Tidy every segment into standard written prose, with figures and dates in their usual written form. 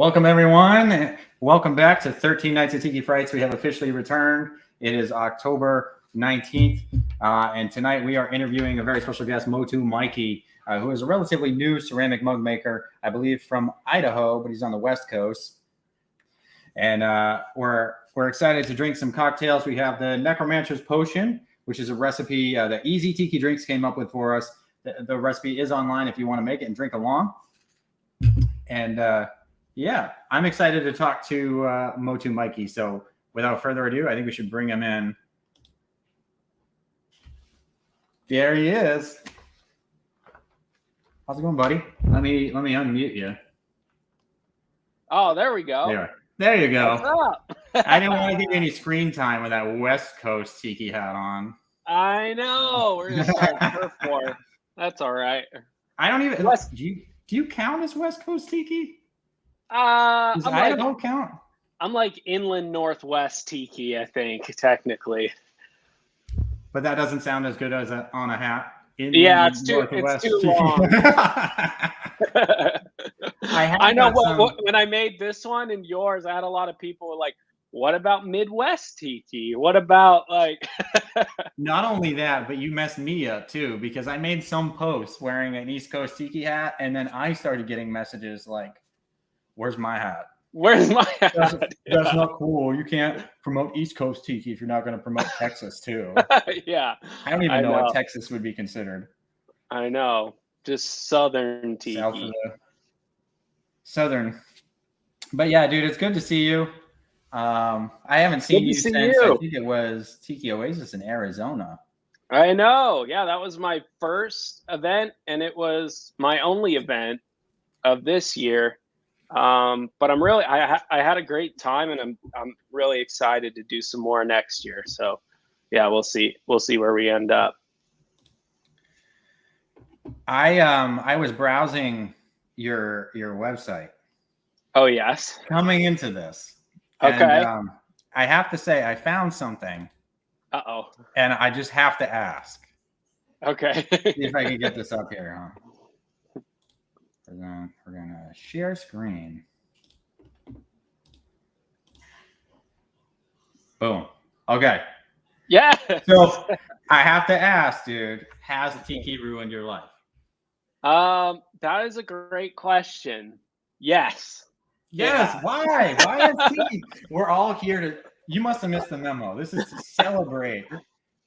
Welcome, everyone. Welcome back to 13 Nights of Tiki Frights. We have officially returned. It is October 19th, and tonight we are interviewing a very special guest, Motu Mikey, who is a relatively new ceramic mug maker, I believe from Idaho, but he's on the West Coast. And we're excited to drink some cocktails. We have the Necromancer's Potion, which is a recipe that Easy Tiki Drinks came up with for us. The recipe is online if you want to make it and drink along. And yeah, I'm excited to talk to Motu Mikey. So without further ado, I think we should bring him in. There he is. How's it going, buddy? Let me unmute you. Oh, there we go. There you go. What's up? I didn't want to give you any screen time with that West Coast tiki hat on. I know. We're gonna start turf war. That's all right. I don't even. Do you count as West Coast tiki? Does Idaho count? I'm like inland northwest tiki, I think, technically. But that doesn't sound as good as on a hat. Yeah, it's too long. I know when I made this one and yours, I had a lot of people were like, what about Midwest tiki? What about like Not only that, but you messed me up too, because I made some posts wearing an East Coast tiki hat, and then I started getting messages like, where's my hat? Where's my hat? That's not cool. You can't promote East Coast tiki if you're not going to promote Texas too. Yeah. I don't even know what Texas would be considered. I know. Just Southern tiki. South of the Southern. But yeah, dude, it's good to see you. I haven't seen you since I think it was Tiki Oasis in Arizona. I know. Yeah, that was my first event, and it was my only event of this year. But I'm really I had a great time, and I'm really excited to do some more next year. So yeah, we'll see where we end up. I was browsing your website. Oh yes. Coming into this. Okay. And, I have to say I found something. Uh-oh. And I just have to ask. Okay. See if I can get this up here, huh? We're gonna share screen. Boom. Okay. Yeah. So I have to ask, dude, has Tiki ruined your life? That is a great question. Yes. Yes. Yeah. Why? Why is Tiki? We're all here to. You must have missed the memo. This is to celebrate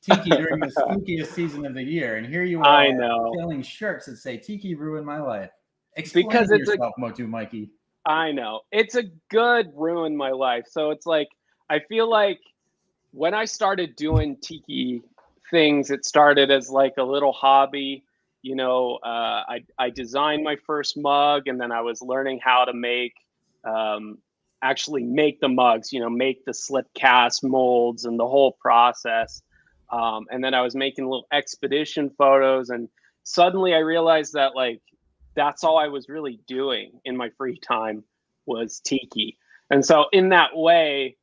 Tiki during the spookiest season of the year, and here you are. I know. Selling shirts that say "Tiki ruined my life." Explain yourself, Motu Mikey. I know it's a good ruin my life. So it's like I feel like when I started doing Tiki things, it started as like a little hobby. You know, I designed my first mug, and then I was learning how to actually make the mugs, you know, make the slip cast molds and the whole process. And then I was making little expedition photos, and suddenly I realized that like, that's all I was really doing in my free time was Tiki. And so in that way,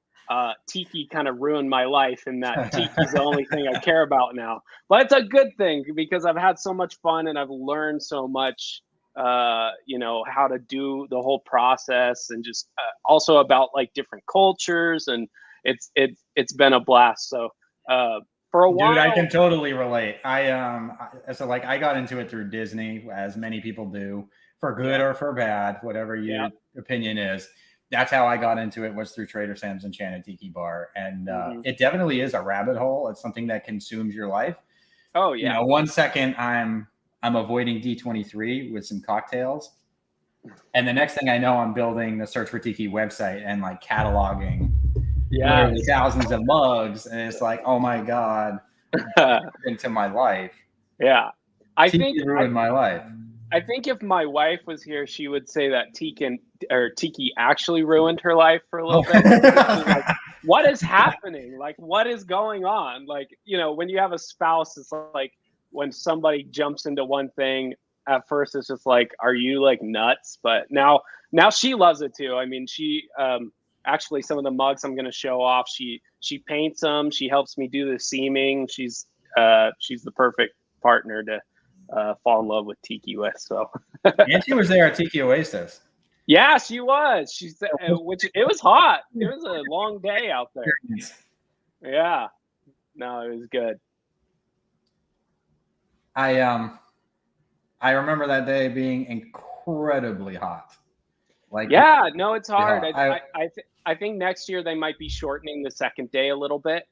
Tiki kind of ruined my life in that Tiki's the only thing I care about now. But it's a good thing because I've had so much fun and I've learned so much, you know, how to do the whole process, and just also about like different cultures, and it's been a blast. So for a while, dude, I can totally relate. So like I got into it through Disney, as many people do, for good or for bad, whatever your opinion is. That's how I got into it, was through Trader Sam's Enchanted Tiki Bar, and it definitely is a rabbit hole. It's something that consumes your life. Oh yeah. You know, 1 second I'm avoiding D23 with some cocktails, and the next thing I know, I'm building the Search for Tiki website and like cataloging literally thousands of mugs, and it's like, oh my god, into my life. Yeah, I think Tiki ruined my life. I think if my wife was here, she would say that Tiki actually ruined her life for a little bit. Like, what is happening? Like, what is going on? Like, you know, when you have a spouse, it's like when somebody jumps into one thing, at first it's just like, are you like nuts? But now she loves it too. I mean, she actually, some of the mugs I'm going to show off, she paints them. She helps me do the seaming. She's the perfect partner to fall in love with Tiki with. So and she was there at Tiki Oasis. Yeah, she was. She said, which it was hot. It was a long day out there. Yeah. No, it was good. I remember that day being incredibly hot. Like, yeah, no, it's hard. hot. I think next year they might be shortening the second day a little bit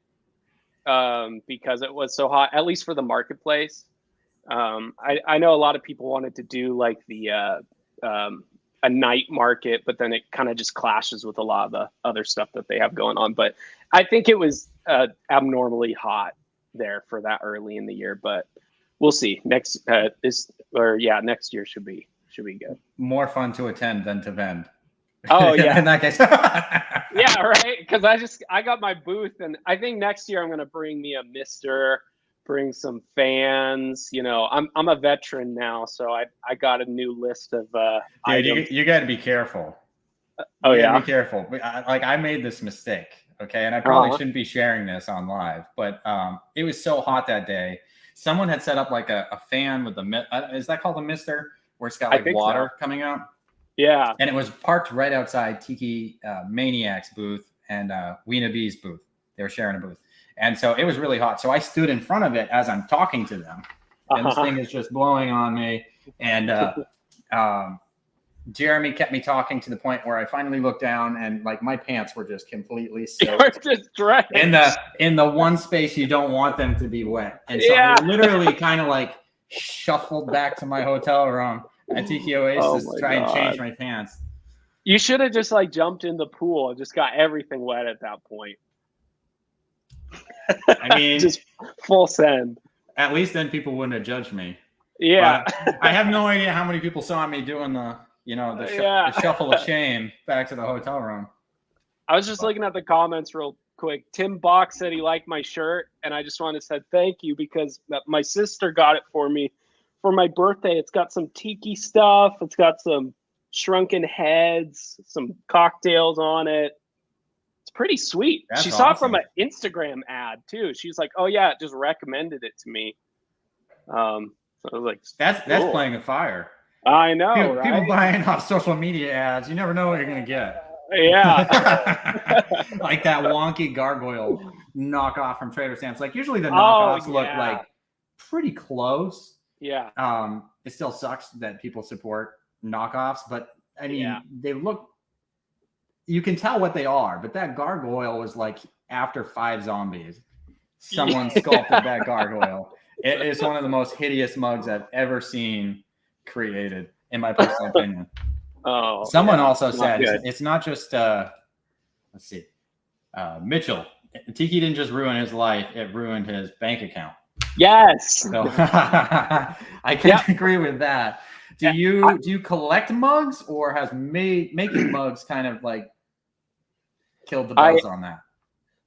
because it was so hot, at least for the marketplace. I know a lot of people wanted to do like the a night market, but then it kind of just clashes with a lot of the other stuff that they have going on. But I think it was abnormally hot there for that early in the year, but we'll see. Next next year should be good. More fun to attend than to vend. Oh yeah. In that case. Yeah, right. Because I got my booth, and I think next year I'm gonna bring me a mister, bring some fans. You know, I'm a veteran now, so I got a new list of items. You got to be careful. Oh yeah, be careful. Like, I made this mistake, okay, and I probably shouldn't be sharing this on live, but it was so hot that day. Someone had set up like a fan with is that called a mister, where it's got like water coming out? Yeah. And it was parked right outside Tiki Maniac's booth and Weena B's booth. They were sharing a booth. And so it was really hot. So I stood in front of it as I'm talking to them. And this thing is just blowing on me. And Jeremy kept me talking to the point where I finally looked down and like my pants were just completely soaked. Just drenched. In the one space you don't want them to be wet. And so I literally kind of like shuffled back to my hotel room at Tiki Oasis to try and change my pants. You should have just like jumped in the pool and just got everything wet at that point. I mean, just full send. At least then people wouldn't have judged me. Yeah. But I have no idea how many people saw me doing the shuffle of shame back to the hotel room. I was just looking at the comments real quick. Tim Bach said he liked my shirt, and I just wanted to say thank you because my sister got it for me for my birthday. It's got some tiki stuff. It's got some shrunken heads, some cocktails on it. It's pretty sweet. She saw it from an Instagram ad too. She's like, "Oh yeah, it just recommended it to me." So I was like, "That's playing a fire." I know, right? People buying off social media ads. You never know what you're gonna get. Yeah. Like that wonky gargoyle knockoff from Trader Sam's. Like usually the knockoffs look like pretty close. Yeah. It still sucks that people support knockoffs, but I mean, they look, you can tell what they are, but that gargoyle was like after 5 zombies. Someone sculpted that gargoyle. It is one of the most hideous mugs I've ever seen created, in my personal opinion. Oh, someone also said it's not just let's see, Mitchell. Tiki didn't just ruin his life; it ruined his bank account. Yes. So I can't agree with that. Do you collect mugs, or has making mugs kind of like killed the buzz on that?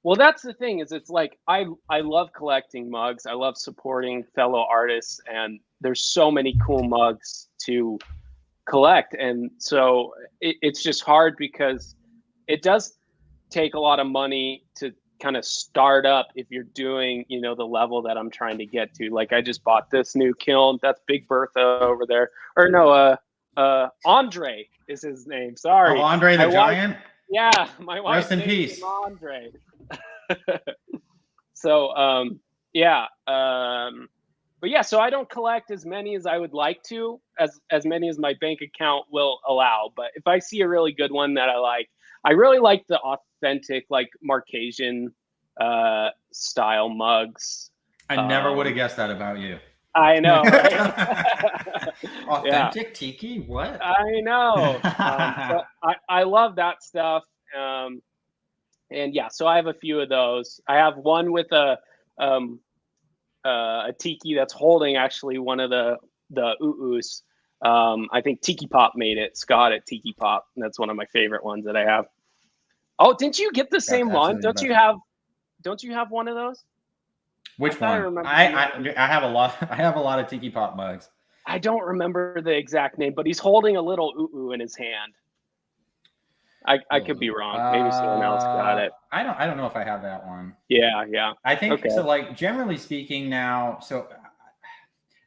Well, that's the thing, is it's like I love collecting mugs. I love supporting fellow artists, and there's so many cool mugs to collect. And so it's just hard because it does take a lot of money to kind of start up if you're doing, the level that I'm trying to get to. Like I just bought this new kiln. That's Big Bertha over there. Or no, Andre is his name. Sorry. Oh, Andre the Giant? Yeah, my wife. Rest in peace. Andre. So, but yeah, so I don't collect as many as I would like to, as many as my bank account will allow. But if I see a really good one that I really like the authentic, like Marquesian style mugs. I never would have guessed that about you. I know, right? Authentic tiki? What? I know. So I love that stuff. And yeah, so I have a few of those. I have one with a tiki that's holding actually one of the oo-oos. I think Tiki Pop made it. Scott at Tiki Pop. That's one of my favorite ones that I have. Oh, didn't you get the same one? Don't you have one of those? Which one? I have a lot. I have a lot of Tiki Pop mugs. I don't remember the exact name, but he's holding a little oo-oo in his hand. I could be wrong. Maybe someone else got it. I don't know if I have that one. Yeah. I think so. Like generally speaking, now, so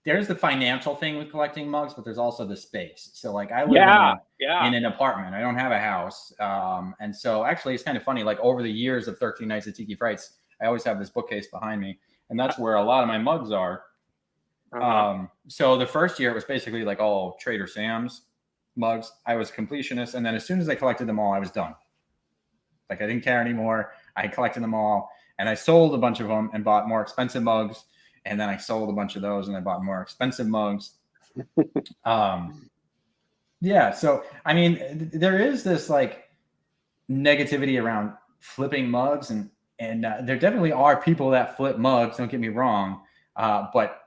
there's the financial thing with collecting mugs, but there's also the space. So like I live in an apartment. I don't have a house. And so actually it's kind of funny, like over the years of 13 Nights of Tiki Frights, I always have this bookcase behind me, and that's where a lot of my mugs are. So the first year it was basically like all Trader Sam's mugs. I was completionist, and then as soon as I collected them all, I was done. Like I didn't care anymore. I collected them all, and I sold a bunch of them and bought more expensive mugs. And then I sold a bunch of those, and I bought more expensive mugs. Yeah. So I mean, there is this like negativity around flipping mugs, and there definitely are people that flip mugs. Don't get me wrong, but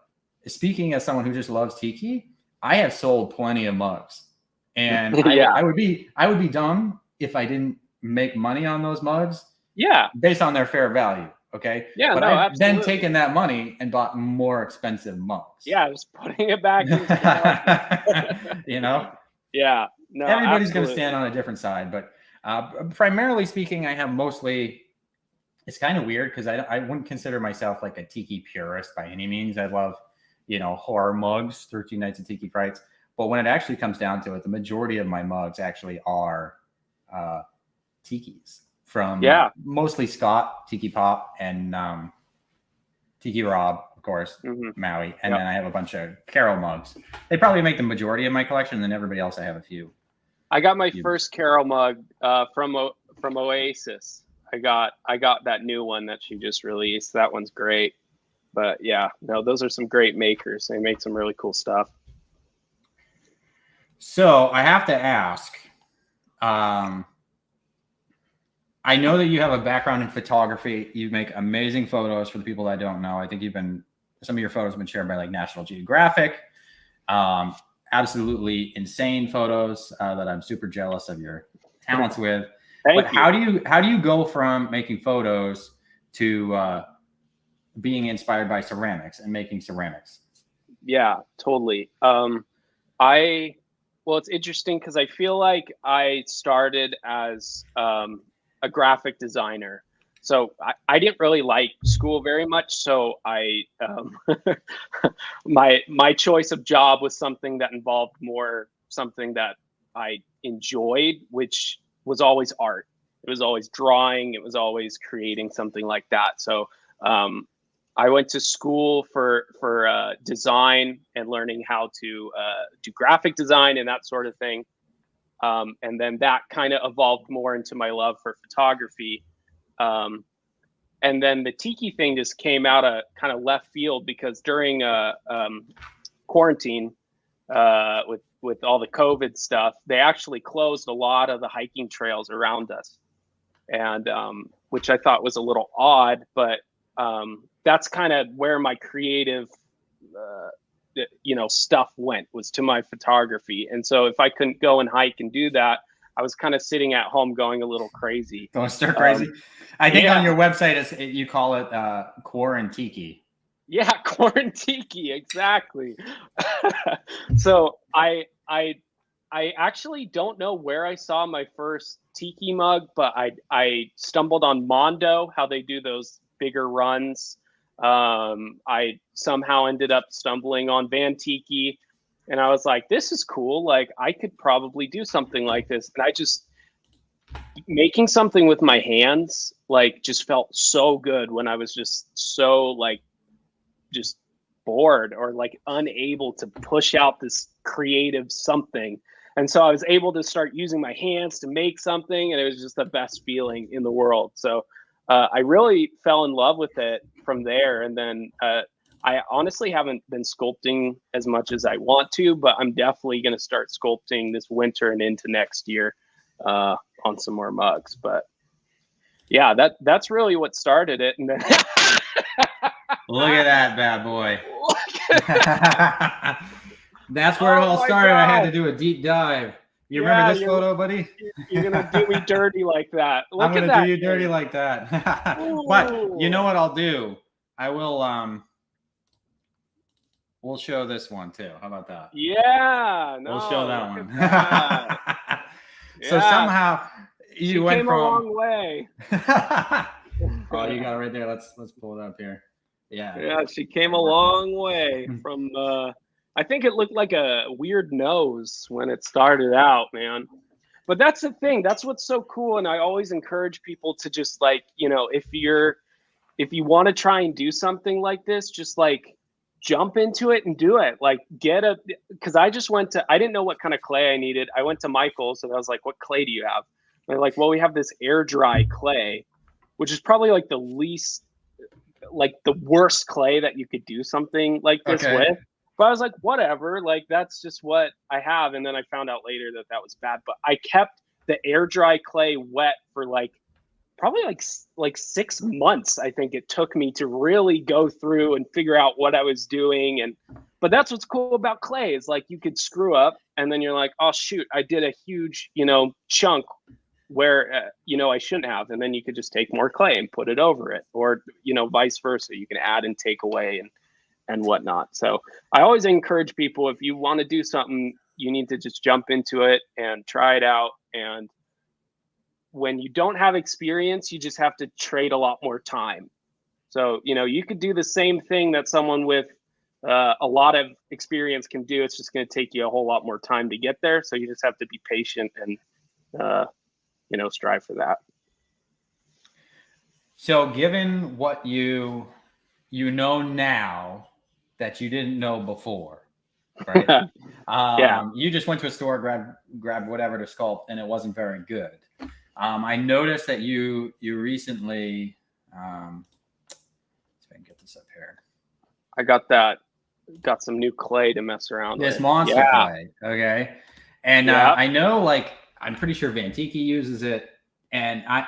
speaking as someone who just loves tiki, I have sold plenty of mugs, and I would be dumb if I didn't make money on those mugs. Yeah, based on their fair value. Okay. Yeah, but no, I've absolutely. then taken that money and bought more expensive mugs. Yeah, just putting it back into the market. You know? Yeah. No, everybody's going to stand on a different side, but primarily speaking, I have mostly, it's kind of weird because I wouldn't consider myself like a tiki purist by any means. I love, horror mugs, 13 Nights of Tiki Frights. But when it actually comes down to it, the majority of my mugs actually are tikis. From mostly Scott, Tiki Pop, and Tiki Rob, of course, Maui. And then I have a bunch of Carol mugs. They probably make the majority of my collection, and then everybody else I have a few. I got my first Carol mug from Oasis. I got that new one that she just released. That one's great. But yeah, no, those are some great makers. They make some really cool stuff. So I have to ask, I know that you have a background in photography. You make amazing photos for the people that don't know. I think some of your photos have been shared by like National Geographic. Absolutely insane photos that I'm super jealous of your talents with. Thank you. How do you go from making photos to being inspired by ceramics and making ceramics? Yeah, totally. It's interesting because I feel like I started as a graphic designer. So I didn't really like school very much. So my choice of job was something that involved more something that I enjoyed, which was always art. It was always drawing. It was always creating something like that. So I went to school for design and learning how to do graphic design and that sort of thing. And then that kind of evolved more into my love for photography. And then the tiki thing just came out of kind of left field because during quarantine with all the COVID stuff, they actually closed a lot of the hiking trails around us, and which I thought was a little odd, but that's kind of where my creative stuff went, was to my photography. And so if I couldn't go and hike and do that, I was kind of sitting at home going a little crazy. Going stir crazy? I think on your website you call it Quarantiki. Yeah, Quarantiki, exactly. So I actually don't know where I saw my first tiki mug, but I stumbled on Mondo, how they do those bigger runs. I somehow ended up stumbling on Van Tiki, and I was like, this is cool. Like, I could probably do something like this. And I just, making something with my hands, like, just felt so good when I was just so, like, just bored or, like, unable to push out this creative something. And so I was able to start using my hands to make something, and it was just the best feeling in the world. So I really fell in love with it from there. And then I honestly haven't been sculpting as much as I want to, but I'm definitely going to start sculpting this winter and into next year on some more mugs. But yeah, that's really what started it. And then look at that bad boy. That's where it all started. God. I had to do a deep dive. You remember this photo, buddy? You're gonna do me dirty like that. I'm gonna do you dirty like that. But you know what I'll do? I will we'll show this one too. How about that? Yeah, we'll show that one. That. So somehow you went came from a long way. Oh, you got it right there. Let's pull it up here. Yeah. Yeah, she came a long way from. I think it looked like a weird nose when it started out, man. But that's the thing. That's what's so cool, and I always encourage people to just like, if you want to try and do something like this, just like jump into it and do it. Like because I didn't know what kind of clay I needed. I went to Michael's and I was like, what clay do you have? And they're like, well, we have this air dry clay, which is probably like the worst clay that you could do something like this with. But I was like, whatever, like that's just what I have. And then I found out later that was bad. But I kept the air dry clay wet for probably like 6 months. I think it took me to really go through and figure out what I was doing. But that's what's cool about clay is like you could screw up and then you're like, oh shoot, I did a huge, chunk where I shouldn't have, and then you could just take more clay and put it over it, or vice versa. You can add and take away and whatnot. So I always encourage people, if you want to do something, you need to just jump into it and try it out. And when you don't have experience, you just have to trade a lot more time. So you could do the same thing that someone with a lot of experience can do. It's just going to take you a whole lot more time to get there. So you just have to be patient and strive for that. So given what you know now that you didn't know before, right? Yeah. You just went to a store, grabbed whatever to sculpt, and it wasn't very good. I noticed that you recently, let's see if I can get this up here. I got some new clay to mess around with. This monster clay, okay? And I know, I'm pretty sure Van Tiki uses it, and I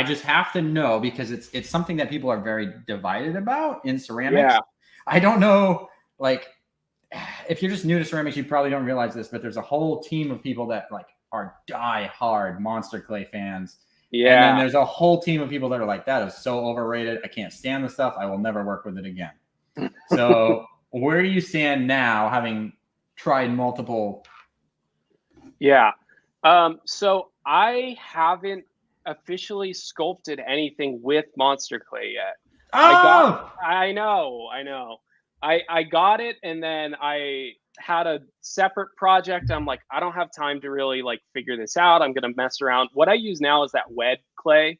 just have to know because it's something that people are very divided about in ceramics. Yeah. I don't know, if you're just new to ceramics, you probably don't realize this, but there's a whole team of people that are die-hard monster clay fans. Yeah. And then there's a whole team of people that are like, that is so overrated. I can't stand the stuff. I will never work with it again. So where do you stand now, having tried multiple? Yeah. So I haven't officially sculpted anything with monster clay yet. Oh! I know. I got it, and then I had a separate project. I'm like, I don't have time to really figure this out. I'm gonna mess around. What I use now is that wet clay.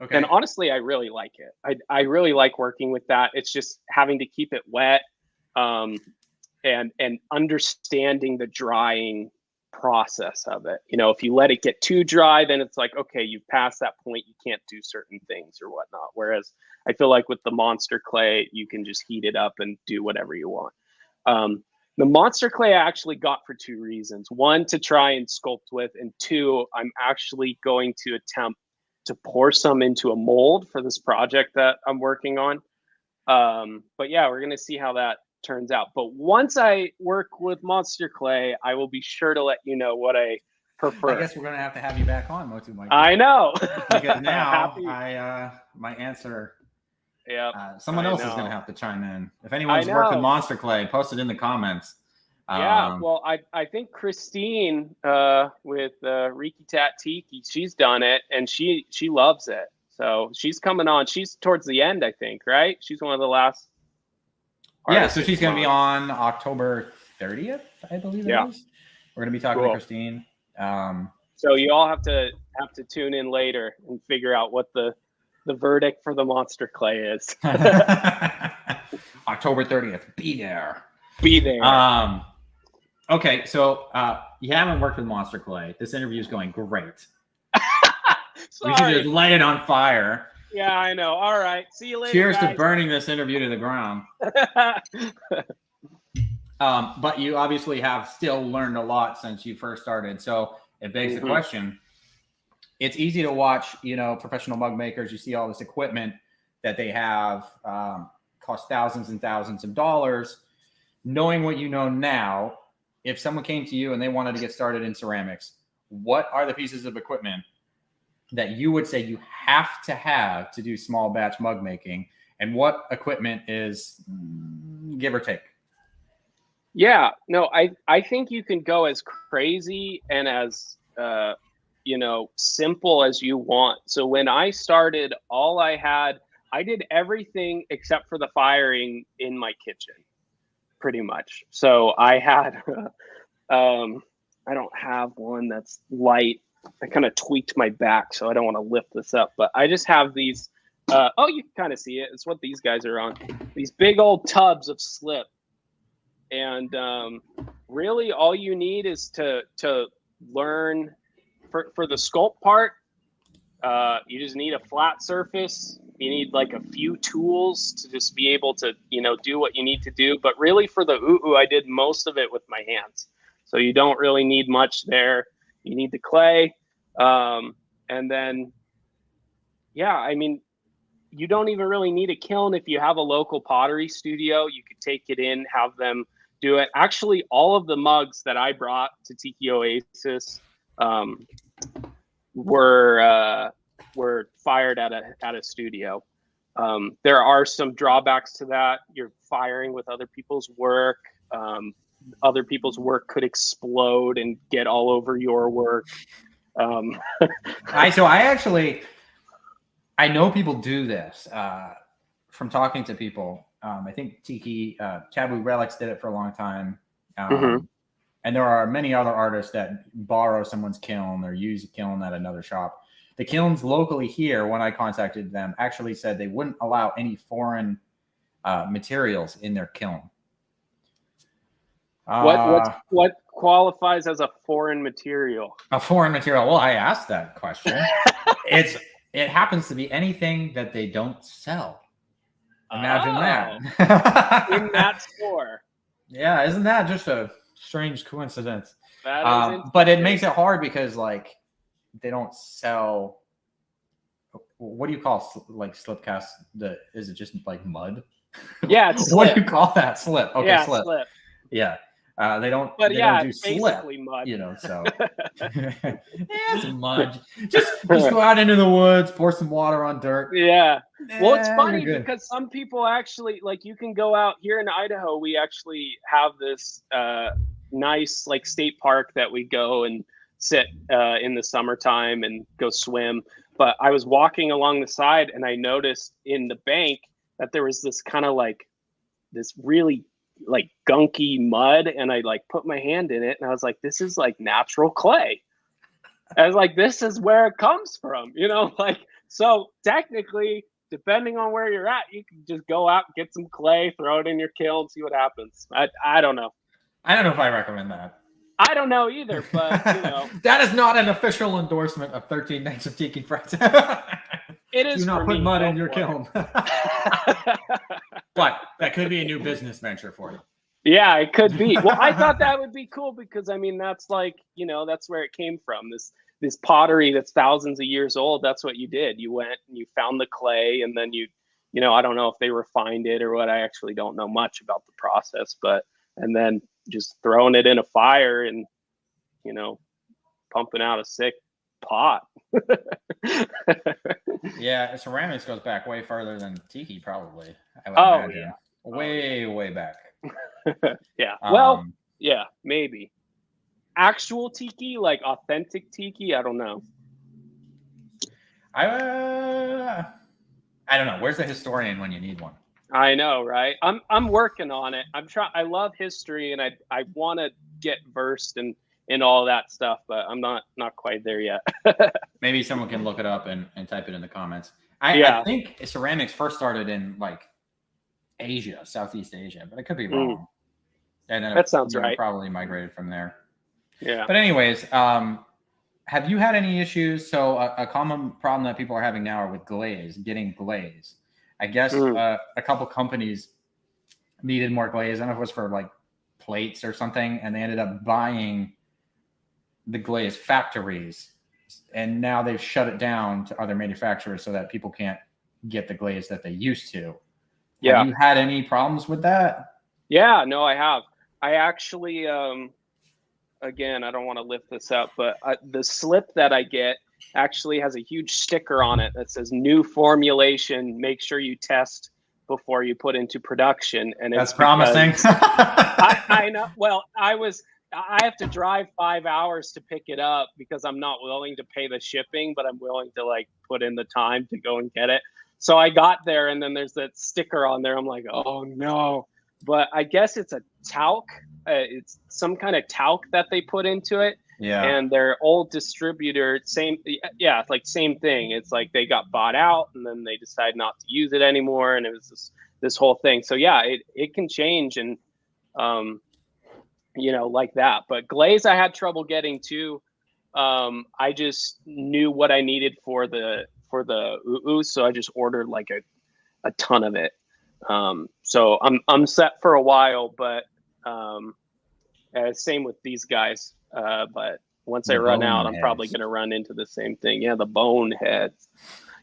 Okay. And honestly, I really like it. I really like working with that. It's just having to keep it wet, and understanding the drying process of it. If you let it get too dry, then it's like, okay, you've passed that point, you can't do certain things or whatnot. Whereas I feel like with the monster clay, you can just heat it up and do whatever you want. The monster clay I actually got for two reasons. One, to try and sculpt with, and two, I'm actually going to attempt to pour some into a mold for this project that I'm working on. But yeah, we're going to see how that turns out. But once I work with monster clay, I will be sure to let you know what I prefer. I guess we're going to have you back on, Motu Mikey. I know. Because now my answer, someone else is going to have to chime in. If anyone's worked with monster clay, post it in the comments. Well, I think Christine with Riki Tat Tiki, she's done it and she loves it. So she's coming on. She's towards the end, I think, right? She's one of the last. Yeah, so she's going to be on October 30th, I believe it is. We're going to be talking to Christine. So you all have to tune in later and figure out what the verdict for the monster clay is. October 30th. Be there. Be there. Okay, so you haven't worked with monster clay. This interview is going great. We should just light it on fire. Yeah, I know. All right. See you later. Cheers guys. to burning this interview to the ground. But you obviously have still learned a lot since you first started. So it begs the question. It's easy to watch, professional mug makers. You see all this equipment that they have cost thousands and thousands of dollars. Knowing what you know now, if someone came to you and they wanted to get started in ceramics, what are the pieces of equipment that you would say you have to do small batch mug making, and what equipment is give or take? Yeah, no, I think you can go as crazy and as simple as you want. So when I started, all I had I did everything except for the firing in my kitchen, pretty much. So I had, I don't have one that's light. I kind of tweaked my back, so I don't want to lift this up, but I just have these. Oh, you can kind of see it. It's what these guys are on. These big old tubs of slip. And really all you need is to learn for the sculpt part. You just need a flat surface. You need like a few tools to just be able to, do what you need to do. But really for the oo, I did most of it with my hands. So you don't really need much there. You need the clay. And then, yeah, I mean, you don't even really need a kiln. If you have a local pottery studio, you could take it in, have them do it. Actually, all of the mugs that I brought to Tiki Oasis were fired at a studio. There are some drawbacks to that. You're firing with other people's work. Other people's work could explode and get all over your work. I know people do this from talking to people. I think Tiki Taboo Relics did it for a long time. And there are many other artists that borrow someone's kiln or use a kiln at another shop. The kilns locally here, when I contacted them, actually said they wouldn't allow any foreign materials in their kiln. What qualifies as a foreign material? A foreign material. Well, I asked that question. It happens to be anything that they don't sell. Imagine that. In that store. Yeah, isn't that just a strange coincidence? That is but it makes it hard because like they don't sell. What do you call like slip cast? Is it just like mud? Yeah, it's what do you call that? Slip. Okay, yeah, slip. Yeah. They don't. But they yeah, don't do it's slip, basically mud. So it's mud. Just go out into the woods, pour some water on dirt. Yeah. Well, it's funny you're good. because some people actually like you can go out here in Idaho. We actually have this nice like state park that we go and sit in the summertime and go swim. But I was walking along the side and I noticed in the bank that there was this kind of like this really like gunky mud, and I like put my hand in it and I was like, this is like natural clay. I was like, this is where it comes from, like, so technically depending on where you're at, you can just go out, get some clay, throw it in your kiln, see what happens. I don't know. I don't know if I recommend that. I don't know either, but that is not an official endorsement of 13 Nights of Tiki Frights. It is. Do not put mud in your kiln. But that could be a new business venture for you. Yeah, it could be. Well, I thought that would be cool because I mean that's like, that's where it came from. This pottery that's thousands of years old. That's what you did. You went and you found the clay, and then you I don't know if they refined it or what. I actually don't know much about the process, and then just throwing it in a fire and pumping out a sick pot. Yeah, ceramics goes back way further than tiki, probably. I would imagine. Yeah. Way back. Yeah. Well, yeah, maybe. Actual tiki, like authentic tiki, I don't know. I don't know. Where's the historian when you need one? I know, right? I'm working on it. I love history, and I want to get versed in all that stuff, but I'm not quite there yet. Maybe someone can look it up and type it in the comments. I think ceramics first started in like Asia, Southeast Asia, but I could be wrong. And then that sounds right. Probably migrated from there. Yeah. But anyways, have you had any issues? So a common problem that people are having now are with glaze, getting glaze. I guess a couple companies needed more glaze. I don't know if it was for like plates or something, and they ended up buying the glaze factories, and now they've shut it down to other manufacturers so that people can't get the glaze that they used to. Yeah. Have you had any problems with that? Yeah, no, I have. I actually, again, I don't want to lift this up, but the slip that I get actually has a huge sticker on it that says new formulation. Make sure you test before you put into production. And that's promising. I know. Well, I have to drive 5 hours to pick it up because I'm not willing to pay the shipping, but I'm willing to like put in the time to go and get it. So I got there, and then there's that sticker on there. I'm like, oh no. But I guess it's a talc. It's some kind of talc that they put into it. Yeah. And their old distributor, same thing. It's like they got bought out, and then they decided not to use it anymore, and it was this whole thing. So yeah, it can change, and like that. But glaze, I had trouble getting too. I just knew what I needed for the oo, so I just ordered like a ton of it. So I'm set for a while, but same with these guys. But once I run out, I'm probably going to run into the same thing. Yeah, the boneheads.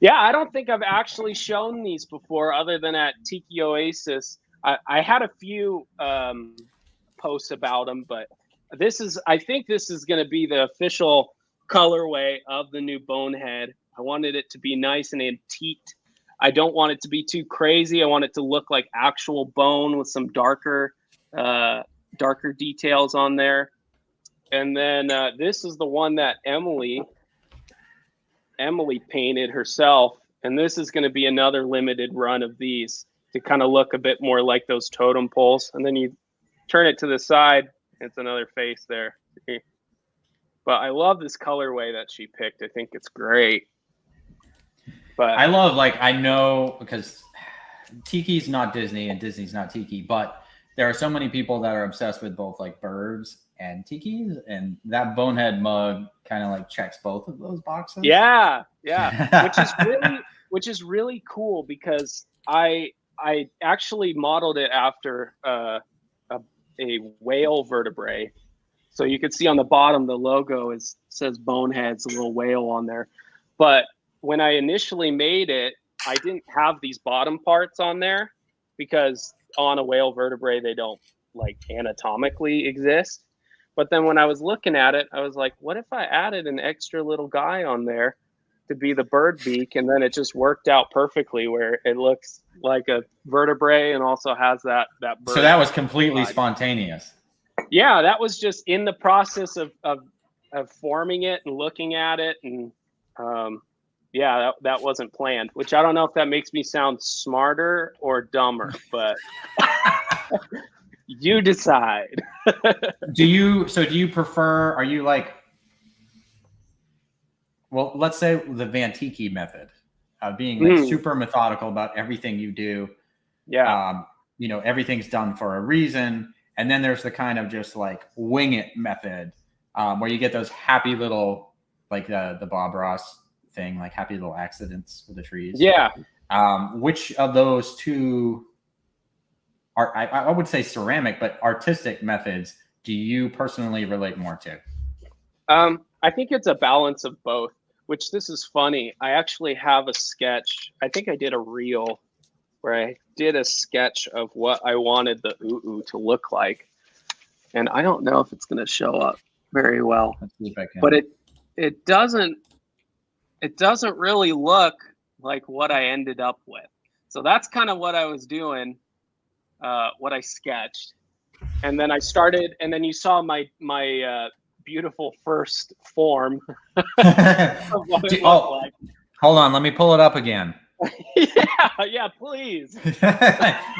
Yeah, I don't think I've actually shown these before, other than at Tiki Oasis. I had a few posts about them, but I think this is going to be the official colorway of the new bonehead. I wanted it to be nice and antiqued. I don't want it to be too crazy. I want it to look like actual bone with some darker details on there. And then this is the one that Emily painted herself. And this is going to be another limited run of these to kind of look a bit more like those totem poles. And then you turn it to the side, it's another face there. But I love this colorway that she picked. I think it's great. But I love, I know, because Tiki's not Disney and Disney's not Tiki, but there are so many people that are obsessed with both birds and Tikis, and that bonehead mug kind of checks both of those boxes. Yeah. which is really cool, because I actually modeled it after a whale vertebrae. So you can see on the bottom, the logo says boneheads, a little whale on there. But when I initially made it, I didn't have these bottom parts on there, because on a whale vertebrae, they don't anatomically exist. But then when I was looking at it, I was like, what if I added an extra little guy on there to be the bird beak? And then it just worked out perfectly, where it looks like a vertebrae and also has that bird. So that was completely spontaneous. Yeah, that was just in the process of forming it and looking at it. And yeah, that wasn't planned, which I don't know if that makes me sound smarter or dumber, but you decide. Do you prefer, are you well, let's say the Van Tiki method of being super methodical about everything you do. Yeah. Everything's done for a reason. And then there's the kind of just wing it method, where you get those happy little, the Bob Ross thing, happy little accidents with the trees. Yeah. Which of those two are, I would say ceramic, but artistic methods, do you personally relate more to? I think it's a balance of both, which this is funny. I actually have a sketch. I think I did a reel where I did a sketch of what I wanted the oo to look like. And I don't know if it's going to show up very well. Let's see if I can. But it doesn't really look like what I ended up with. So that's kind of what I was doing, what I sketched. And then I started, and then you saw my beautiful first form. Of what it looked like. Hold on, let me pull it up again. Yeah, please.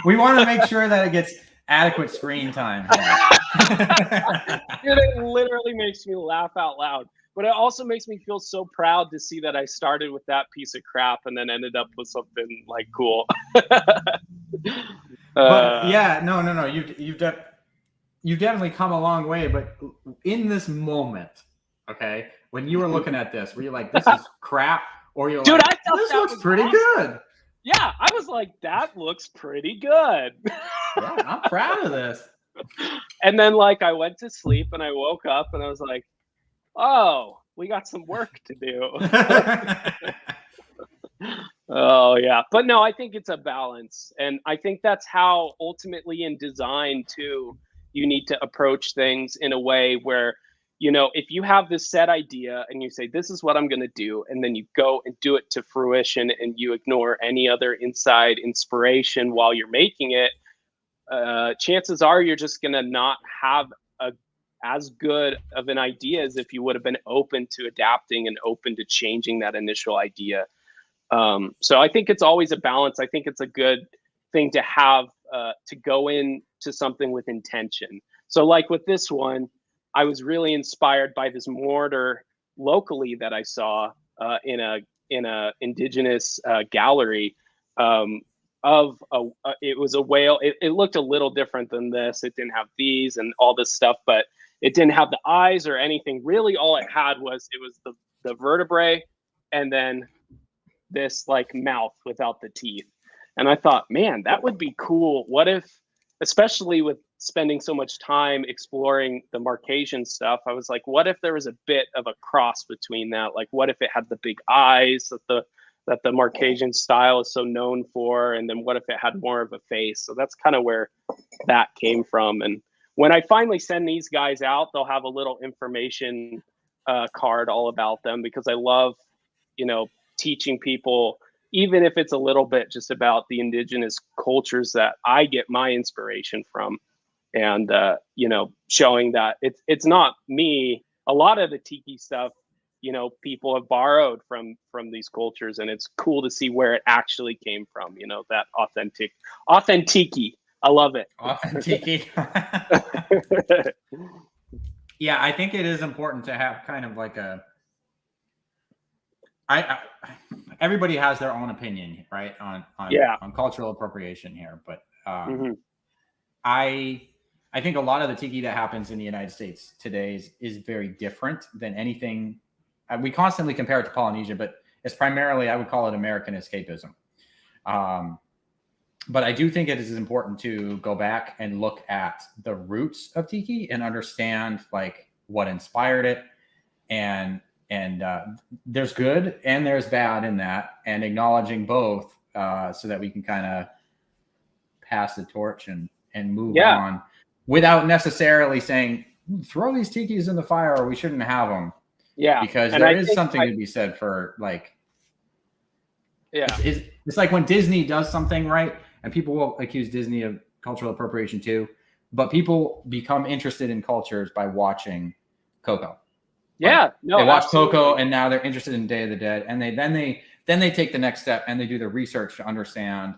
We want to make sure that it gets adequate screen time. Dude, it literally makes me laugh out loud. But it also makes me feel so proud to see that I started with that piece of crap and then ended up with something cool. But yeah, no. You've definitely come a long way. But in this moment, okay, when you were looking at this, were you like, "This is crap," or you're dude, like, I thought "This that looks was pretty awesome. good"? Yeah, I was like, "That looks pretty good." Yeah, I'm proud of this. And then I went to sleep and I woke up and I was like, oh, we got some work to do. Oh, yeah. But no, I think it's a balance. And I think that's how ultimately in design, too, you need to approach things in a way where, if you have this set idea and you say, this is what I'm going to do, and then you go and do it to fruition and you ignore any other inside inspiration while you're making it, chances are you're just going to not have as good of an idea as if you would have been open to adapting and open to changing that initial idea. So I think it's always a balance. I think it's a good thing to have, to go into something with intention. So like with this one, I was really inspired by this mortar locally that I saw in a indigenous gallery, of it was a whale. It looked a little different than this. It didn't have these and all this stuff, but it didn't have the eyes or anything. Really, all it had was the vertebrae, and then this like mouth without the teeth. And I thought, man, that would be cool. What if, especially with spending so much time exploring the Marquesian stuff, I was like, what if there was a bit of a cross between that? Like, what if it had the big eyes that the Marquesian style is so known for, and then what if it had more of a face? So that's kind of where that came from. And when I finally send these guys out, they'll have a little information card all about them, because I love, teaching people, even if it's a little bit just about the indigenous cultures that I get my inspiration from, and showing that it's not me. A lot of the tiki stuff, people have borrowed from these cultures, and it's cool to see where it actually came from. That authentic. I love it. Authentic. Yeah, I think it is important to have kind of like everybody has their own opinion, right, on cultural appropriation here, but I think a lot of the tiki that happens in the United States today is very different than anything. We constantly compare it to Polynesia, but it's primarily, I would call it American escapism. But I do think it is important to go back and look at the roots of tiki and understand like what inspired it, and there's good and there's bad in that, and acknowledging both, so that we can kind of pass the torch and move on without necessarily saying throw these tikis in the fire or we shouldn't have them. Yeah, because there is something to be said for like, it's like when Disney does something right, and people will accuse Disney of cultural appropriation too, but people become interested in cultures by watching Coco. Yeah, they watch Coco, and now they're interested in Day of the Dead, and then they take the next step and they do the research to understand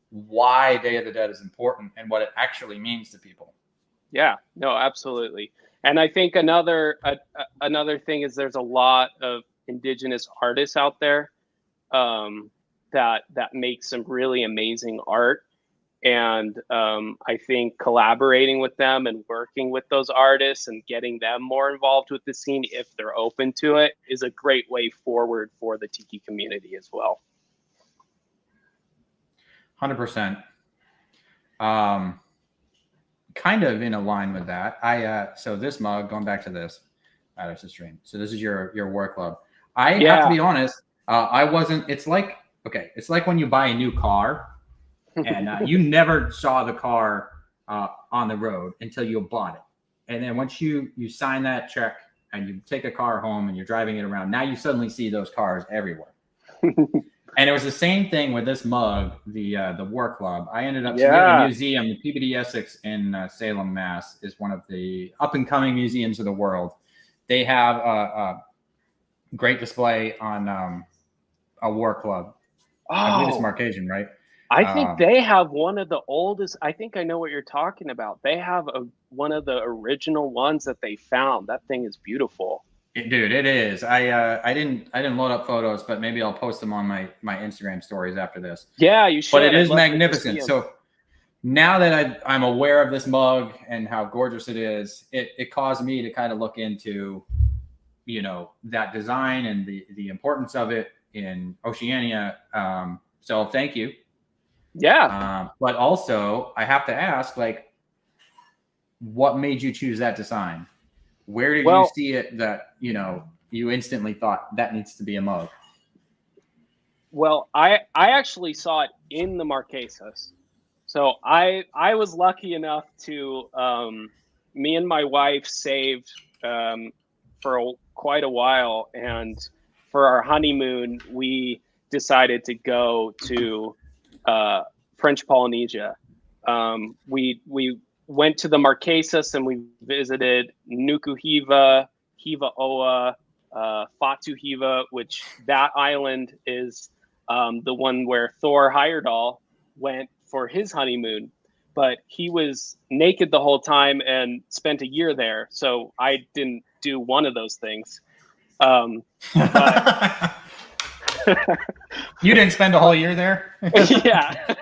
why Day of the Dead is important and what it actually means to people. Yeah, no, absolutely. And I think another thing is there's a lot of indigenous artists out there that make some really amazing art. And I think collaborating with them and working with those artists and getting them more involved with the scene, if they're open to it, is a great way forward for the tiki community as well. 100%. Kind of in line with that. So this mug, going back to this, it's a stream. So this is your work club. I have to be honest. I wasn't. It's like when you buy a new car. And you never saw the car on the road until you bought it. And then once you sign that check and you take a car home and you're driving it around, now you suddenly see those cars everywhere. And it was the same thing with this mug, the War Club. I ended up seeing a museum, the PBD Essex in Salem, Mass. is one of the up-and-coming museums of the world. They have a great display on a War Club. I believe it's Marquesian, right? I think they have one of the oldest. I think I know what you're talking about. They have one of the original ones that they found. That thing is beautiful. Dude, it is. I didn't load up photos, but maybe I'll post them on my Instagram stories after this. Yeah, you should. But it is magnificent. So now that I'm aware of this mug and how gorgeous it is, it caused me to kind of look into, that design and the importance of it in Oceania. So thank you. Yeah. But also I have to ask, like, what made you choose that design? Where did you see it that, you instantly thought that needs to be a mug? Well, I actually saw it in the Marquesas. So I was lucky enough to, me and my wife saved for quite a while. And for our honeymoon, we decided to go to French Polynesia. We went to the Marquesas and we visited Nukuhiva, Hiva Oa, Fatu Hiva, which that island is the one where Thor Heyerdahl went for his honeymoon, but he was naked the whole time and spent a year there. So I didn't do one of those things. But you didn't spend a whole year there? Yeah.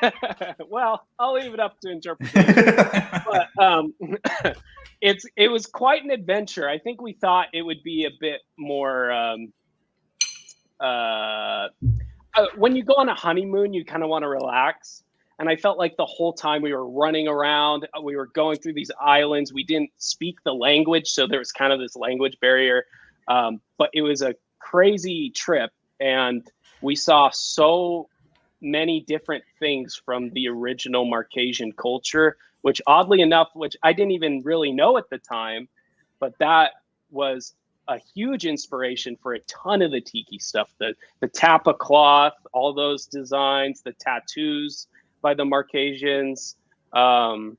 Well, I'll leave it up to interpretation. But it was quite an adventure. I think we thought it would be a bit more. When you go on a honeymoon, you kind of want to relax. And I felt like the whole time we were running around, we were going through these islands. We didn't speak the language, so there was kind of this language barrier. But it was a crazy trip, and we saw so many different things from the original Marquesian culture, which oddly enough, which I didn't even really know at the time, but that was a huge inspiration for a ton of the tiki stuff. The tapa cloth, all those designs, the tattoos by the Marquesians. And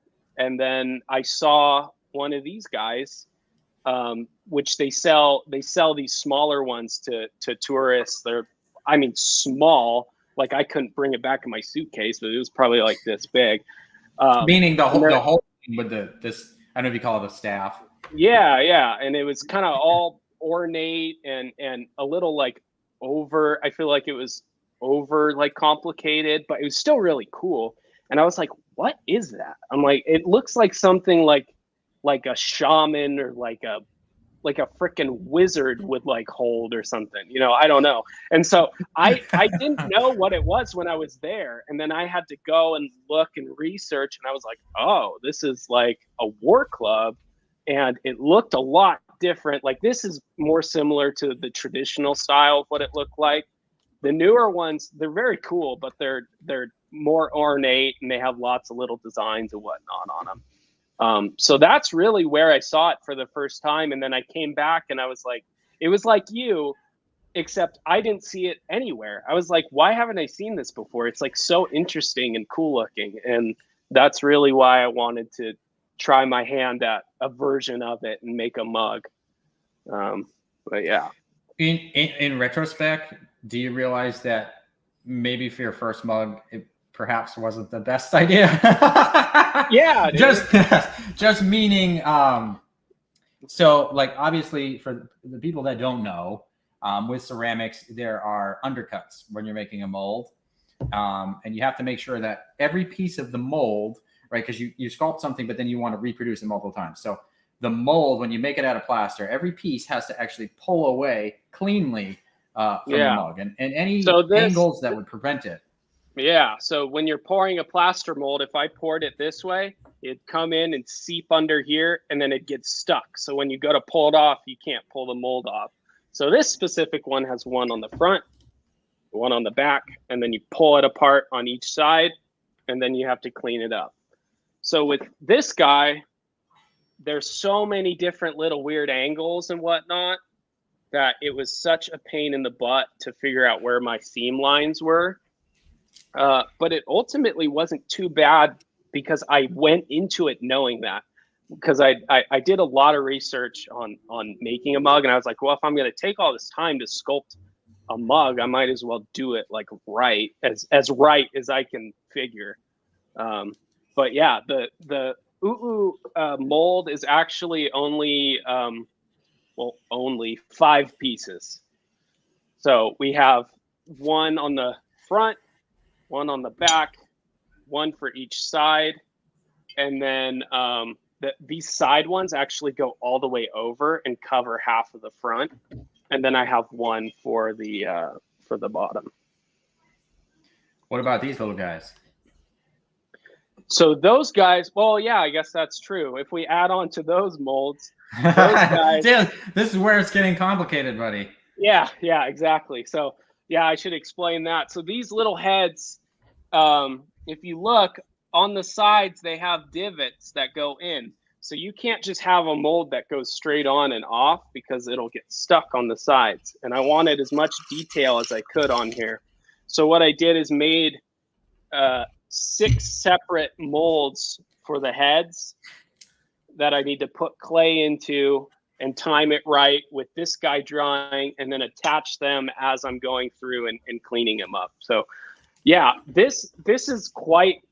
then I saw one of these guys, which they sell these smaller ones to tourists. They're, I mean, small, like I couldn't bring it back in my suitcase, but it was probably like this big. Meaning the whole thing with this, I don't know if you call it a staff. Yeah. And it was kind of all ornate and a little like over, I feel like it was over like complicated, but it was still really cool. And I was like, what is that? I'm like, it looks like something like a shaman or like a freaking wizard would like hold or something, you know, I don't know. And so I didn't know what it was when I was there. And then I had to go and look and research, and I was like, oh, this is like a war club. And it looked a lot different. Like this is more similar to the traditional style of what it looked like. The newer ones, they're very cool, but they're more ornate, and they have lots of little designs and whatnot on them. So that's really where I saw it for the first time. And then I came back and I was like, it was like you, except I didn't see it anywhere. I was like, why haven't I seen this before? It's like so interesting and cool looking. And that's really why I wanted to try my hand at a version of it and make a mug. But yeah. In retrospect, do you realize that maybe for your first mug, it perhaps wasn't the best idea? Yeah, just meaning, so like obviously for the people that don't know, with ceramics, there are undercuts when you're making a mold. And you have to make sure that every piece of the mold, right? Because you sculpt something, but then you want to reproduce it multiple times. So the mold, when you make it out of plaster, every piece has to actually pull away cleanly from the mug, and any angles that would prevent it. Yeah. So when you're pouring a plaster mold, if I poured it this way, it'd come in and seep under here, and then it gets stuck. So when you go to pull it off, you can't pull the mold off. So this specific one has one on the front, one on the back, and then you pull it apart on each side, and then you have to clean it up. So with this guy, there's so many different little weird angles and whatnot that it was such a pain in the butt to figure out where my seam lines were. But it ultimately wasn't too bad because I went into it knowing that, because I did a lot of research on making a mug, and I was like, well, if I'm going to take all this time to sculpt a mug, I might as well do it like right as right as I can figure. But yeah, the mold is actually only only 5 pieces. So we have one on the front, one on the back, one for each side, and then these side ones actually go all the way over and cover half of the front, and then I have one for the bottom. What about these little guys? So those guys, well, yeah, I guess that's true. If we add on to those molds, those guys, yeah, this is where it's getting complicated, buddy. Yeah, exactly. So yeah, I should explain that. So these little heads, if you look on the sides, they have divots that go in. So you can't just have a mold that goes straight on and off, because it'll get stuck on the sides. And I wanted as much detail as I could on here. So what I did is made 6 separate molds for the heads that I need to put clay into and time it right with this guy drying, and then attach them as I'm going through and cleaning them up. So yeah, this is quite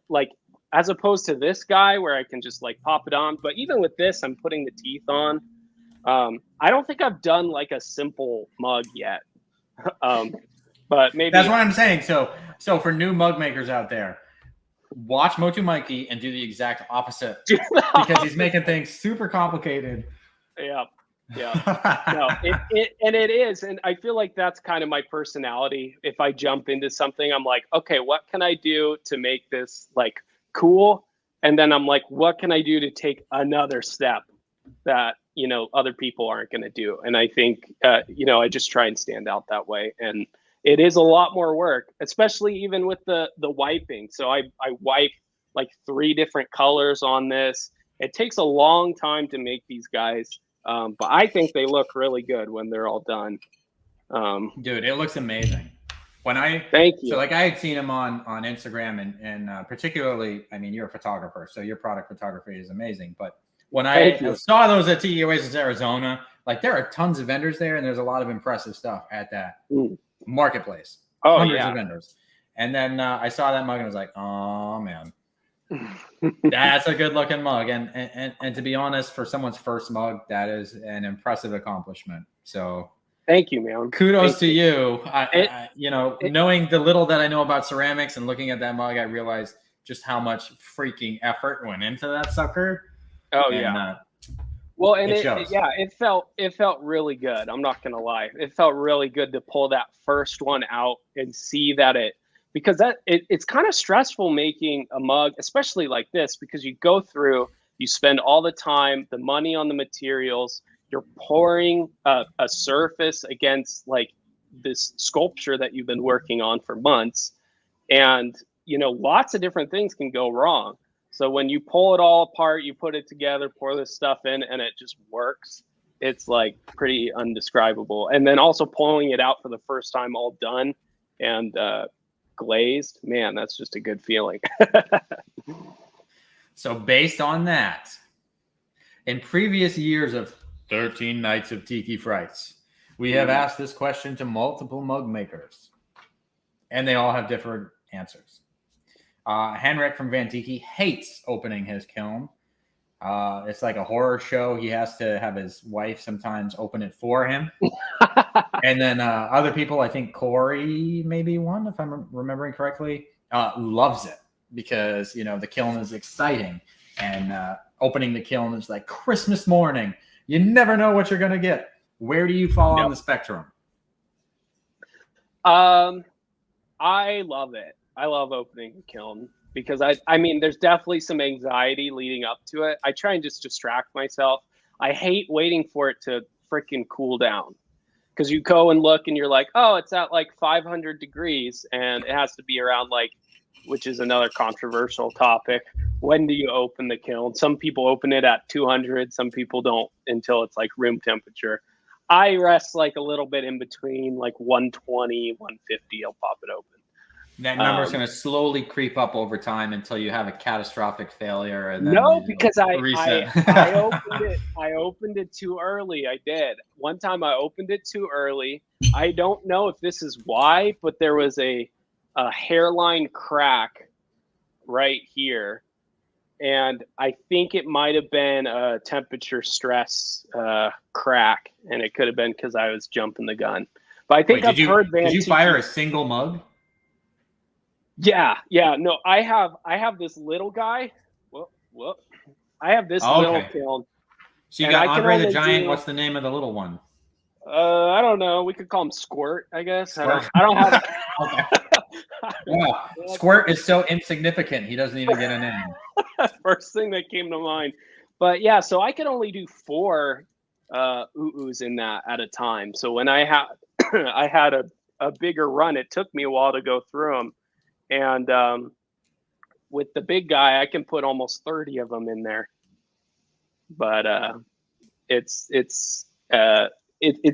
like, as opposed to this guy where I can just like pop it on. But even with this, I'm putting the teeth on. I don't think I've done like a simple mug yet. But maybe that's what I'm saying. So for new mug makers out there, watch Motu Mikey and do the exact opposite, because he's making things super complicated. Yeah. No, it is. And I feel like that's kind of my personality. If I jump into something, I'm like, okay, what can I do to make this like cool? And then I'm like, what can I do to take another step that, you know, other people aren't going to do? And I think, you know, I just try and stand out that way. And it is a lot more work, especially even with the wiping. So I wipe like 3 different colors on this. It takes a long time to make these guys. But I think they look really good when they're all done. Dude, it looks amazing. Thank you. So like I had seen him on Instagram and particularly, I mean, you're a photographer, so your product photography is amazing. But when I saw those at Tiki Oasis, Arizona, like there are tons of vendors there, and there's a lot of impressive stuff at that marketplace. Oh, hundreds of vendors. And then I saw that mug and I was like, oh man, that's a good looking mug. And to be honest, for someone's first mug, that is an impressive accomplishment. So thank you, man. Kudos to you. You know, knowing the little that I know about ceramics and looking at that mug, I realized just how much freaking effort went into that sucker. Oh, yeah. Well, and it felt really good. I'm not gonna lie. It felt really good to pull that first one out and see that because it's kind of stressful making a mug, especially like this, because you go through, you spend all the time, the money on the materials, you're pouring a surface against like this sculpture that you've been working on for months. And, you know, lots of different things can go wrong. So when you pull it all apart, you put it together, pour this stuff in, and it just works. It's like pretty undescribable. And then also pulling it out for the first time all done and glazed, man, that's just a good feeling. So based on that, in previous years of 13 Nights of Tiki Frights, we have asked this question to multiple mug makers, and they all have different answers. Henrik from Van Tiki hates opening his kiln. It's like a horror show. He has to have his wife sometimes open it for him. And then other people, I think Corey maybe one, if I'm remembering correctly, loves it because, you know, the kiln is exciting. And opening the kiln is like Christmas morning. You never know what you're going to get. Where do you fall on the spectrum? I love it. I love opening the kiln because I mean, there's definitely some anxiety leading up to it. I try and just distract myself. I hate waiting for it to freaking cool down because you go and look and you're like, oh, it's at like 500 degrees and it has to be around like, which is another controversial topic. When do you open the kiln? Some people open it at 200. Some people don't until it's like room temperature. I rest like a little bit in between, like 120, 150. I'll pop it open. That number is going to slowly creep up over time until you have a catastrophic failure. And then, because I opened it too early. I did. One time I opened it too early. I don't know if this is why, but there was a hairline crack right here. And I think it might have been a temperature stress crack. And it could have been because I was jumping the gun. But I think Did you fire a single mug? Yeah. No, I have this little guy. Whoop. I have this little kiln. So you got Andre the Giant. What's the name of the little one? I don't know. We could call him Squirt, I guess. Squirt. I don't have. Wow. Squirt is so insignificant. He doesn't even get a name. First thing that came to mind. But yeah, so I could only do 4 oo-oos in that at a time. So when I had a bigger run, it took me a while to go through them. And with the big guy, I can put almost 30 of them in there. But it's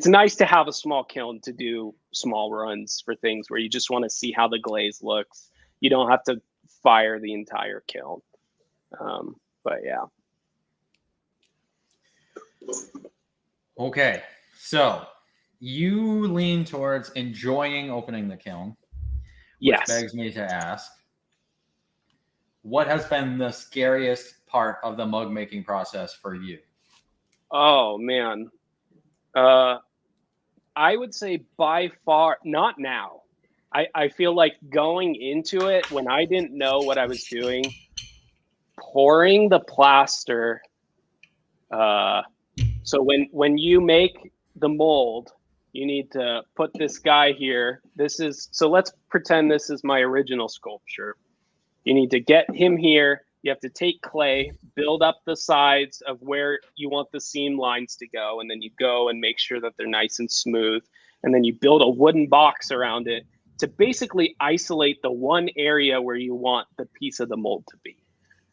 nice to have a small kiln to do small runs for things where you just want to see how the glaze looks. You don't have to fire the entire kiln. But yeah. Okay, so you lean towards enjoying opening the kiln, which Yes. begs me to ask, what has been the scariest part of the mug making process for you? Oh man. Uh, I would say by far, not now. I feel like going into it when I didn't know what I was doing, pouring the plaster. So when you make the mold, you need to put this guy here. So let's pretend this is my original sculpture. You need to get him here. You have to take clay, build up the sides of where you want the seam lines to go, and then you go and make sure that they're nice and smooth. And then you build a wooden box around it to basically isolate the one area where you want the piece of the mold to be.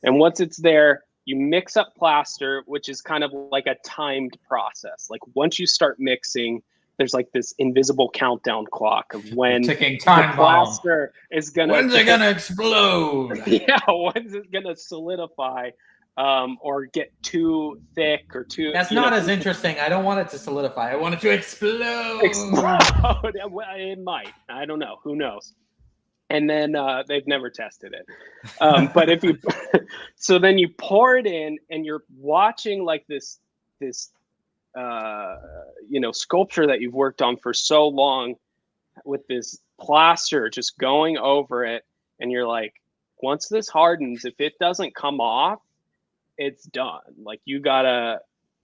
And once it's there, you mix up plaster, which is kind of like a timed process. Like once you start mixing, there's like this invisible countdown clock of when Ticking time the bomb. plaster is gonna. When's it gonna explode? Yeah, when's it gonna solidify, or get too thick or too? That's not as interesting. I don't want it to solidify. I want it to explode. Explode. Well, it might. I don't know. Who knows? And then they've never tested it. But if you, so then you pour it in, and you're watching like this sculpture that you've worked on for so long, with this plaster just going over it, and you're like, once this hardens, if it doesn't come off, it's done. Like you gotta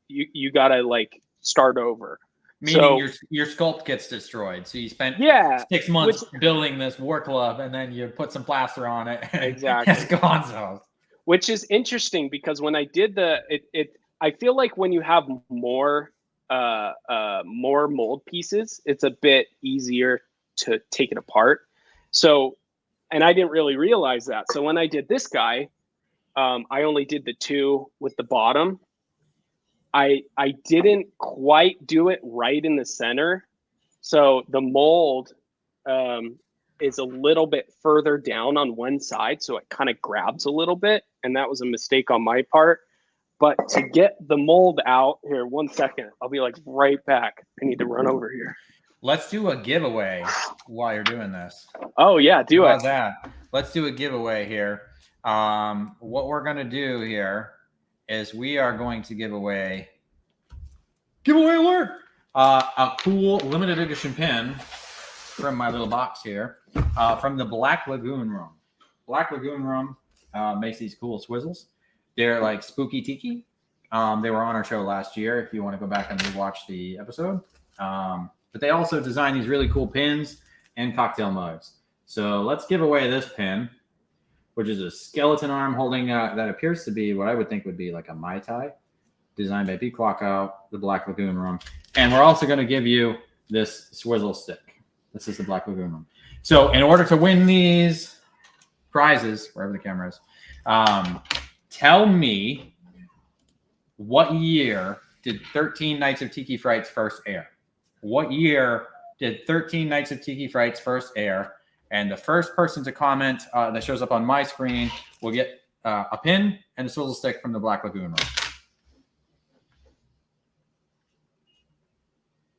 like start over. Meaning So, your sculpt gets destroyed. So you spent yeah, 6 months building this war club, and then you put some plaster on it. And exactly. it's gone. So. Which is interesting because when I did I feel like when you have more mold pieces, it's a bit easier to take it apart. So, and I didn't really realize that. So when I did this guy, I only did the 2 with the bottom. I didn't quite do it right in the center. So the mold is a little bit further down on one side. So it kind of grabs a little bit. And that was a mistake on my part. But to get the mold out, here, 1 second, I'll be like right back. I need to run over here. Let's do a giveaway while you're doing this. Oh, yeah, do it. That. Let's do a giveaway here. What we're going to do here is we are going to give away alert, a cool limited edition pin from my little box here, from the Black Lagoon Room. Black Lagoon Room makes these cool swizzles. They're like spooky tiki. They were on our show last year, if you want to go back and rewatch the episode. But they also design these really cool pins and cocktail mugs. So let's give away this pin, which is a skeleton arm holding that appears to be what I would think would be like a Mai Tai, designed by Pete Klockow, the Black Lagoon Room. And we're also going to give you this swizzle stick. This is the Black Lagoon Room. So in order to win these prizes, wherever the camera is, tell me, what year did 13 Nights of Tiki Frights first air? What year did 13 Nights of Tiki Frights first air? And the first person to comment that shows up on my screen will get a pin and a swizzle stick from the Black Lagoon Room.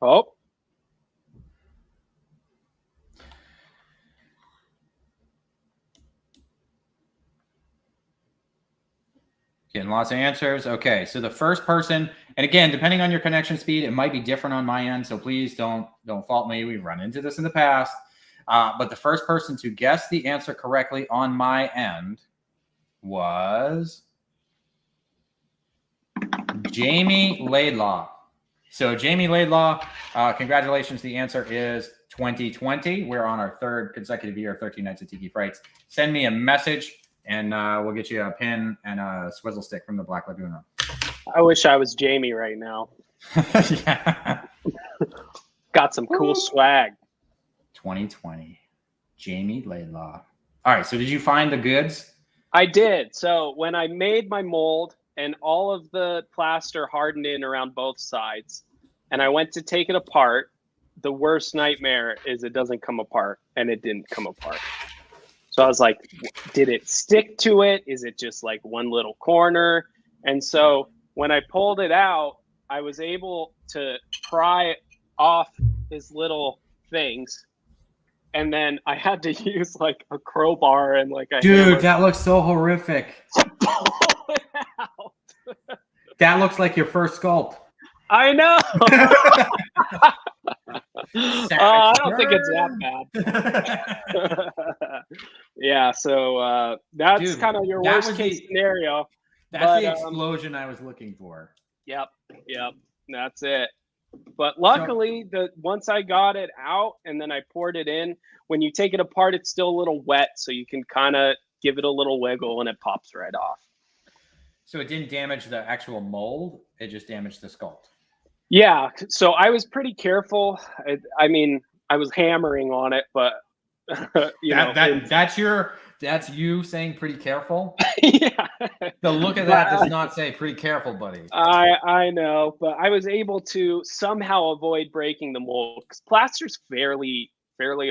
Oh. Getting lots of answers. Okay, so the first person, and again, depending on your connection speed, it might be different on my end. So please don't fault me. We've run into this in the past. But the first person to guess the answer correctly on my end was Jamie Laidlaw. So Jamie Laidlaw, congratulations. The answer is 2020. We're on our 3rd consecutive year of 13 Nights of Tiki Frights. Send me a message, and we'll get you a pin and a swizzle stick from the Black Lagoon Room. I wish I was Jamie right now. Yeah. Got some cool swag. 2020. Jamie Laidlaw. All right, so did you find the goods? I did. So when I made my mold and all of the plaster hardened in around both sides, and I went to take it apart, the worst nightmare is it doesn't come apart, and it didn't come apart. So I was like, did it stick to it? Is it just like one little corner? And so when I pulled it out, I was able to pry off his little things, and then I had to use like a crowbar and like a hammer Dude, that looks so horrific. to pull it out. That looks like your first sculpt. I know. I don't think it's that bad. Yeah, so that's kind of your worst case scenario. That's the explosion I was looking for. Yep, that's it. But luckily, once I got it out and then I poured it in, when you take it apart, it's still a little wet, so you can kind of give it a little wiggle and it pops right off. So it didn't damage the actual mold; it just damaged the sculpt. Yeah, so I was pretty careful. I mean, I was hammering on it, but that's you saying pretty careful. Yeah. The look of that does not say pretty careful, buddy. I know, but I was able to somehow avoid breaking the mold because plaster's fairly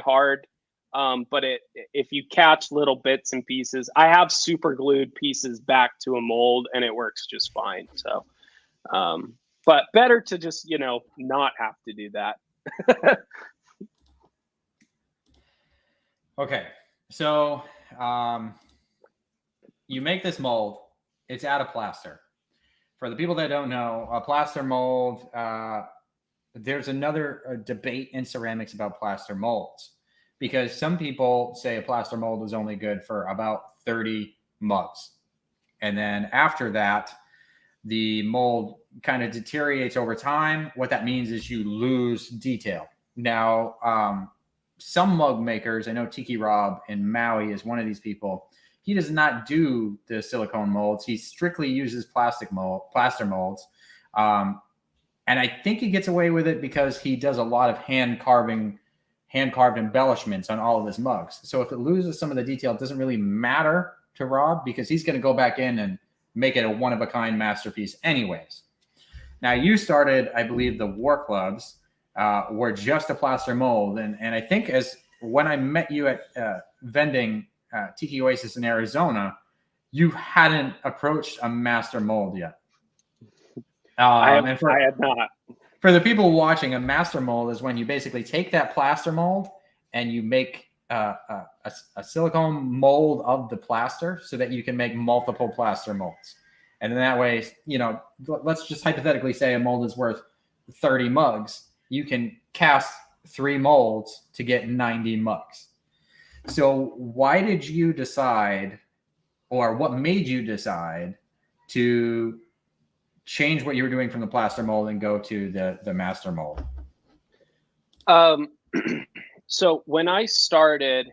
hard. But if you catch little bits and pieces, I have super glued pieces back to a mold and it works just fine. So, but better to just, not have to do that. Okay. So, you make this mold, it's out of plaster. For the people that don't know, a plaster mold, there's another debate in ceramics about plaster molds, because some people say a plaster mold is only good for about 30 mugs. And then after that, the mold kind of deteriorates over time. What that means is you lose detail. Now, some mug makers, I know Tiki Rob in Maui is one of these people. He does not do the silicone molds. He strictly uses plaster molds. And I think he gets away with it because he does a lot of hand-carved embellishments on all of his mugs. So if it loses some of the detail, it doesn't really matter to Rob because he's going to go back in and make it a one-of-a-kind masterpiece anyways. Now, you started, I believe, the War Clubs were just a plaster mold. And I think when I met you at vending Tiki Oasis in Arizona, you hadn't approached a master mold yet. I had not. For the people watching, a master mold is when you basically take that plaster mold and you make a silicone mold of the plaster so that you can make multiple plaster molds. And then that way, let's just hypothetically say a mold is worth 30 mugs. You can cast 3 molds to get 90 mugs. So why did you decide, or what made you decide to change what you were doing from the plaster mold and go to the master mold? So when I started,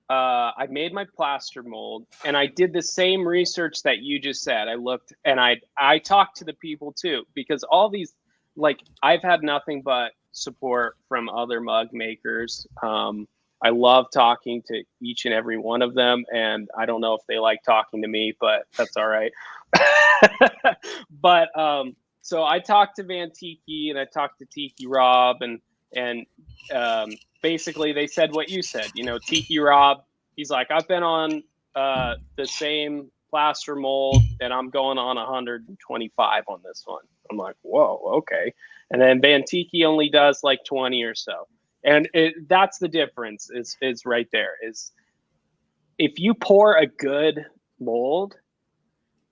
I made my plaster mold and I did the same research that you just said. I looked and I talked to the people too, because all these, like, I've had nothing but support from other mug makers. I love talking to each and every one of them, and I don't know if they like talking to me, but that's all right. But so I talked to Van Tiki and I talked to Tiki Rob, and basically they said what you said. Tiki Rob, he's like, I've been on the same plaster mold and I'm going on 125 on this one. I'm like, whoa, okay. And then Van Tiki only does like 20 or so. And that's the difference is right there, is if you pour a good mold,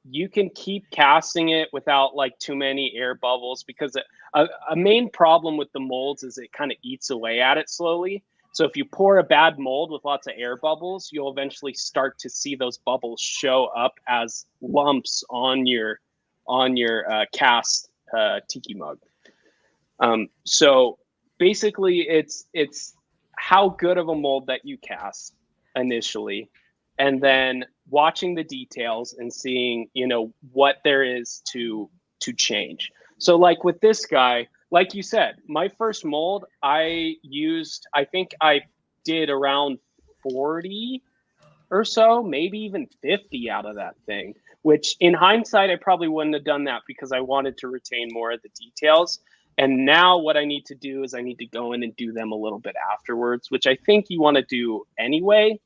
you can keep casting it without like too many air bubbles, because a main problem with the molds is it kind of eats away at it slowly. So if you pour a bad mold with lots of air bubbles, you'll eventually start to see those bubbles show up as lumps on your cast tiki mug. So basically it's how good of a mold that you cast initially, and then watching the details and seeing, what there is to change. So like with this guy, like you said, my first mold, I think I did around 40 or so, maybe even 50 out of that thing, which in hindsight, I probably wouldn't have done that because I wanted to retain more of the details. And now what I need to do is I need to go in and do them a little bit afterwards, which I think you want to do anyway,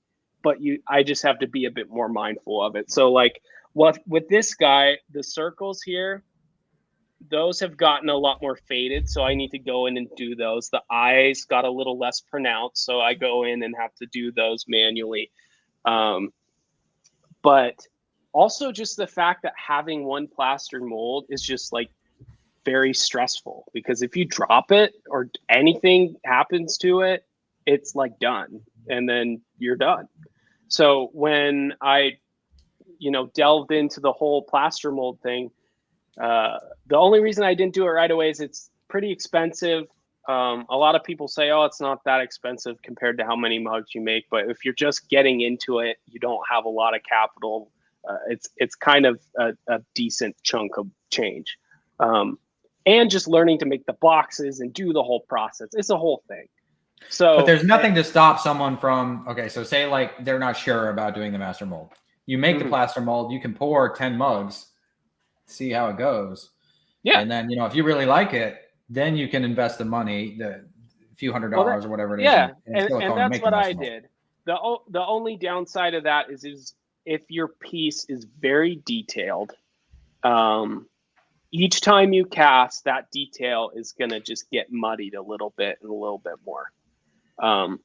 but I just have to be a bit more mindful of it. So like with this guy, the circles here, those have gotten a lot more faded, so I need to go in and do those. The eyes got a little less pronounced, so I go in and have to do those manually. But also just the fact that having one plaster mold is just like very stressful, because if you drop it or anything happens to it, it's like done, and then you're done. So when I, delved into the whole plaster mold thing, the only reason I didn't do it right away is it's pretty expensive. A lot of people say, oh, it's not that expensive compared to how many mugs you make. But if you're just getting into it, you don't have a lot of capital. It's kind of a decent chunk of change. And just learning to make the boxes and do the whole process. It's a whole thing. So, but there's nothing to stop someone from, okay, so say like they're not sure about doing the master mold. You make the plaster mold, you can pour 10 mugs, see how it goes. Yeah. And then, if you really like it, then you can invest the money, the few $100s or whatever it is. Yeah, and that's what I did. The only downside of that is if your piece is very detailed, each time you cast, that detail is going to just get muddied a little bit and a little bit more.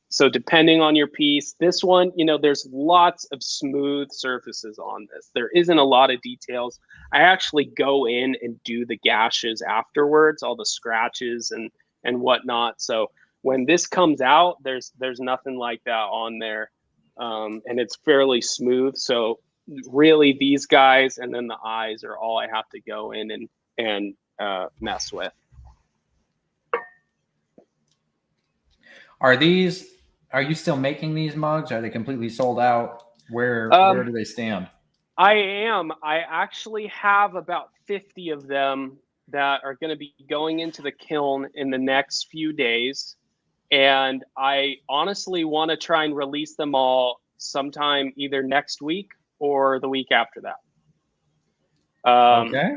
So depending on your piece, this one, there's lots of smooth surfaces on this. There isn't a lot of details. I actually go in and do the gashes afterwards, all the scratches and whatnot. So when this comes out, there's nothing like that on there. And it's fairly smooth. So really these guys and then the eyes are all I have to go in and mess with. Are you still making these mugs? Are they completely sold out? Where do they stand? I am. I actually have about 50 of them that are going to be going into the kiln in the next few days. And I honestly want to try and release them all sometime either next week or the week after that. Okay.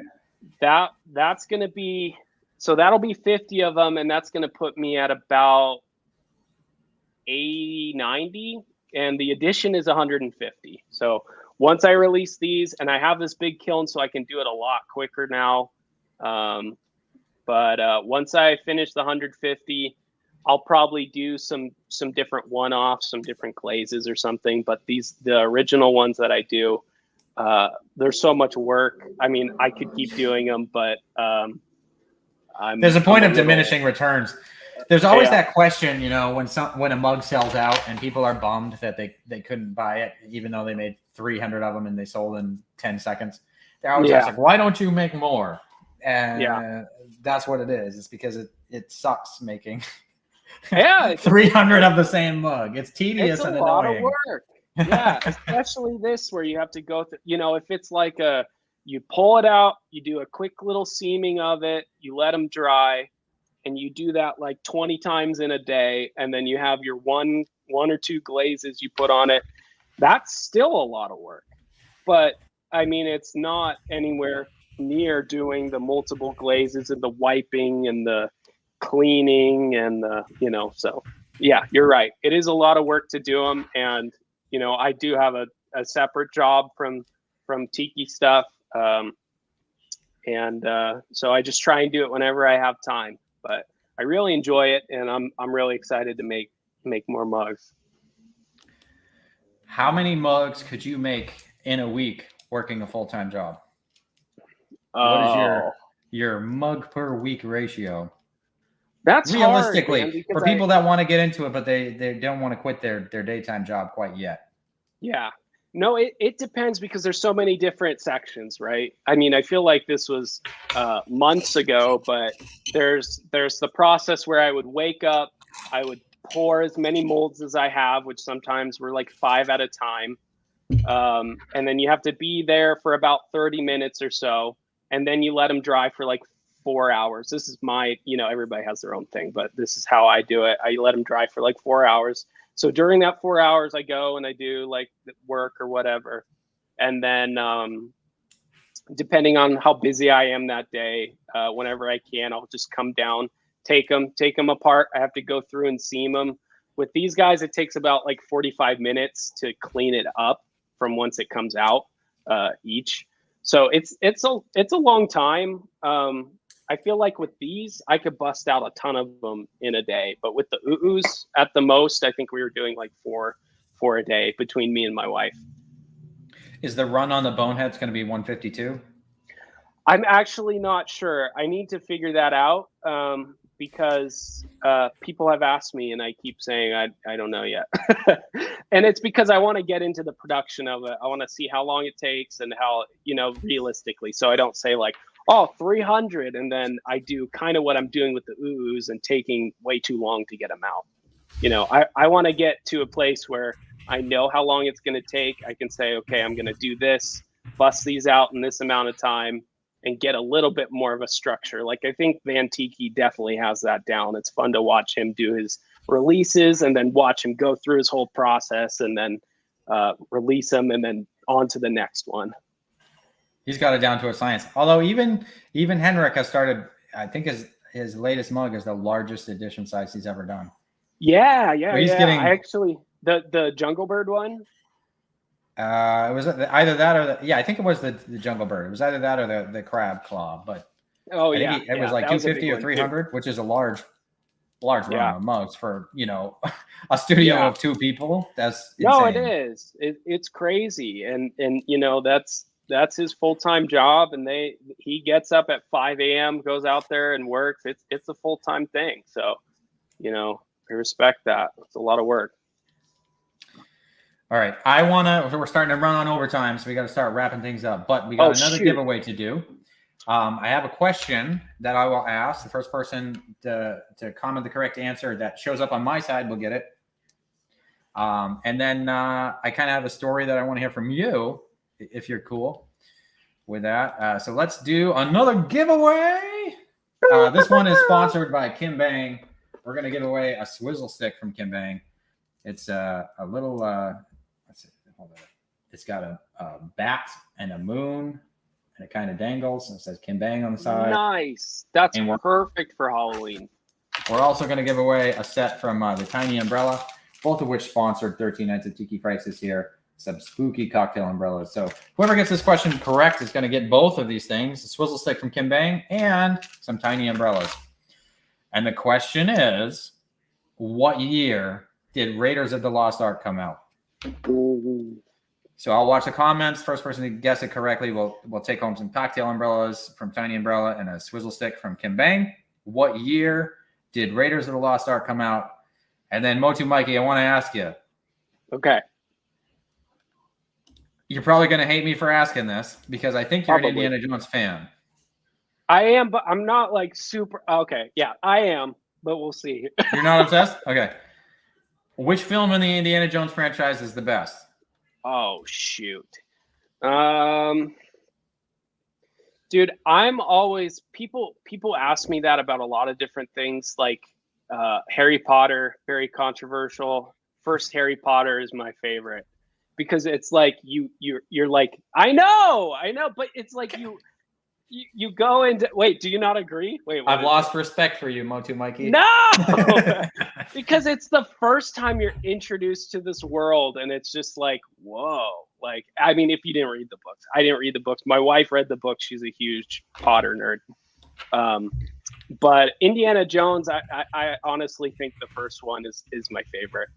That's going to be, so that'll be 50 of them. And that's going to put me at about 80, 90, and the addition is 150. So once I release these, and I have this big kiln, so I can do it a lot quicker now. But once I finish the 150, I'll probably do some different one-offs, some different glazes or something. But the original ones that I do, there's so much work. I mean, I could keep doing them, but there's a point of diminishing returns. There's always that question, when a mug sells out and people are bummed that they couldn't buy it, even though they made 300 of them and they sold in 10 seconds. They're always like, why don't you make more? And that's what it is. It's because it sucks making 300 of the same mug. It's tedious and annoying. It's a lot of work. Yeah, especially this where you have to go through, if it's like you pull it out, you do a quick little seaming of it, you let them dry, and you do that like 20 times in a day, and then you have your one or two glazes you put on it. That's still a lot of work. But I mean, it's not anywhere near doing the multiple glazes and the wiping and the cleaning and so yeah, you're right. It is a lot of work to do them. And, I do have a separate job from Tiki stuff. And so I just try and do it whenever I have time. But I really enjoy it, and I'm really excited to make more mugs. How many mugs could you make in a week working a full-time job? What is your mug per week ratio? That's realistically hard, man, for people that want to get into it, but they don't want to quit their daytime job quite yet. Yeah. No, it depends, because there's so many different sections, right? I mean, I feel like this was months ago, but there's the process where I would wake up, I would pour as many molds as I have, which sometimes were like 5 at a time. And then you have to be there for about 30 minutes or so. And then you let them dry for like 4 hours. This is my, everybody has their own thing, but this is how I do it. I let them dry for like 4 hours. So during that 4 hours, I go and I do like work or whatever. And then depending on how busy I am that day, whenever I can, I'll just come down, take them apart. I have to go through and seam them. With these guys, it takes about like 45 minutes to clean it up from once it comes out each. So it's a long time. I feel like with these, I could bust out a ton of them in a day. But with the UUs, at the most, I think we were doing like four a day between me and my wife. Is the run on the boneheads going to be 152? I'm actually not sure. I need to figure that out because people have asked me, and I keep saying I don't know yet. And it's because I want to get into the production of it. I want to see how long it takes and how, realistically. So I don't say like, 300, and then I do kind of what I'm doing with the UUs and taking way too long to get them out. I want to get to a place where I know how long it's going to take. I can say, okay, I'm going to do this, bust these out in this amount of time, and get a little bit more of a structure. Like I think Van Tiki definitely has that down. It's fun to watch him do his releases and then watch him go through his whole process and then release them and then on to the next one. He's got it down to a science. Although even Henrik has started, I think his latest mug is the largest edition size he's ever done. Yeah. So he's getting, I actually the Jungle Bird one. It was either that or I think it was the Jungle Bird. It was either that or the Crab Claw. But it was like 250 or 300, which is a large run of mugs for a studio of two people. That's insane. No, it is. It's crazy, and that's his full-time job, and he gets up at 5 a.m., goes out there and works. It's a full-time thing. So, I respect that. It's a lot of work. All right. We're starting to run on overtime, so we got to start wrapping things up, but we got another giveaway to do. I have a question that I will ask. The first person to comment the correct answer that shows up on my side will get it. And then I kind of have a story that I want to hear from you, if you're cool with that. So let's do another giveaway. This one is sponsored by Kim Bang. We're going to give away a swizzle stick from Kim Bang. It's a little, let's see, hold on. It's got a bat and a moon, and it kind of dangles, and it says Kim Bang on the side. Nice. That's perfect for Halloween. We're also going to give away a set from the Tiny Umbrella, both of which sponsored 13 Nights of Tiki Frights this year. Some spooky cocktail umbrellas. So whoever gets this question correct is going to get both of these things, a swizzle stick from Kim Bang and some tiny umbrellas. And the question is, what year did Raiders of the Lost Ark come out? Ooh. So I'll watch the comments. First person to guess it correctly will take home some cocktail umbrellas from Tiny Umbrella and a swizzle stick from Kim Bang. What year did Raiders of the Lost Ark come out? And then Motu Mikey, I want to ask you. Okay. You're probably going to hate me for asking this because I think you're an Indiana Jones fan. I am, but I'm not like super. Okay. Yeah, I am, but we'll see. You're not obsessed? Okay. Which film in the Indiana Jones franchise is the best? Oh, shoot. Dude, I'm always people ask me that about a lot of different things, like Harry Potter, very controversial. First Harry Potter is my favorite because it's like you're like, I know, but it's like you go into wait, do you not agree? Wait, I've lost respect for you, Motu Mikey. No, because it's the first time you're introduced to this world, and it's just like, whoa. Like, I mean, if you didn't read the books, I didn't read the books. My wife read the books. She's a huge Potter nerd. But Indiana Jones, I honestly think the first one is my favorite.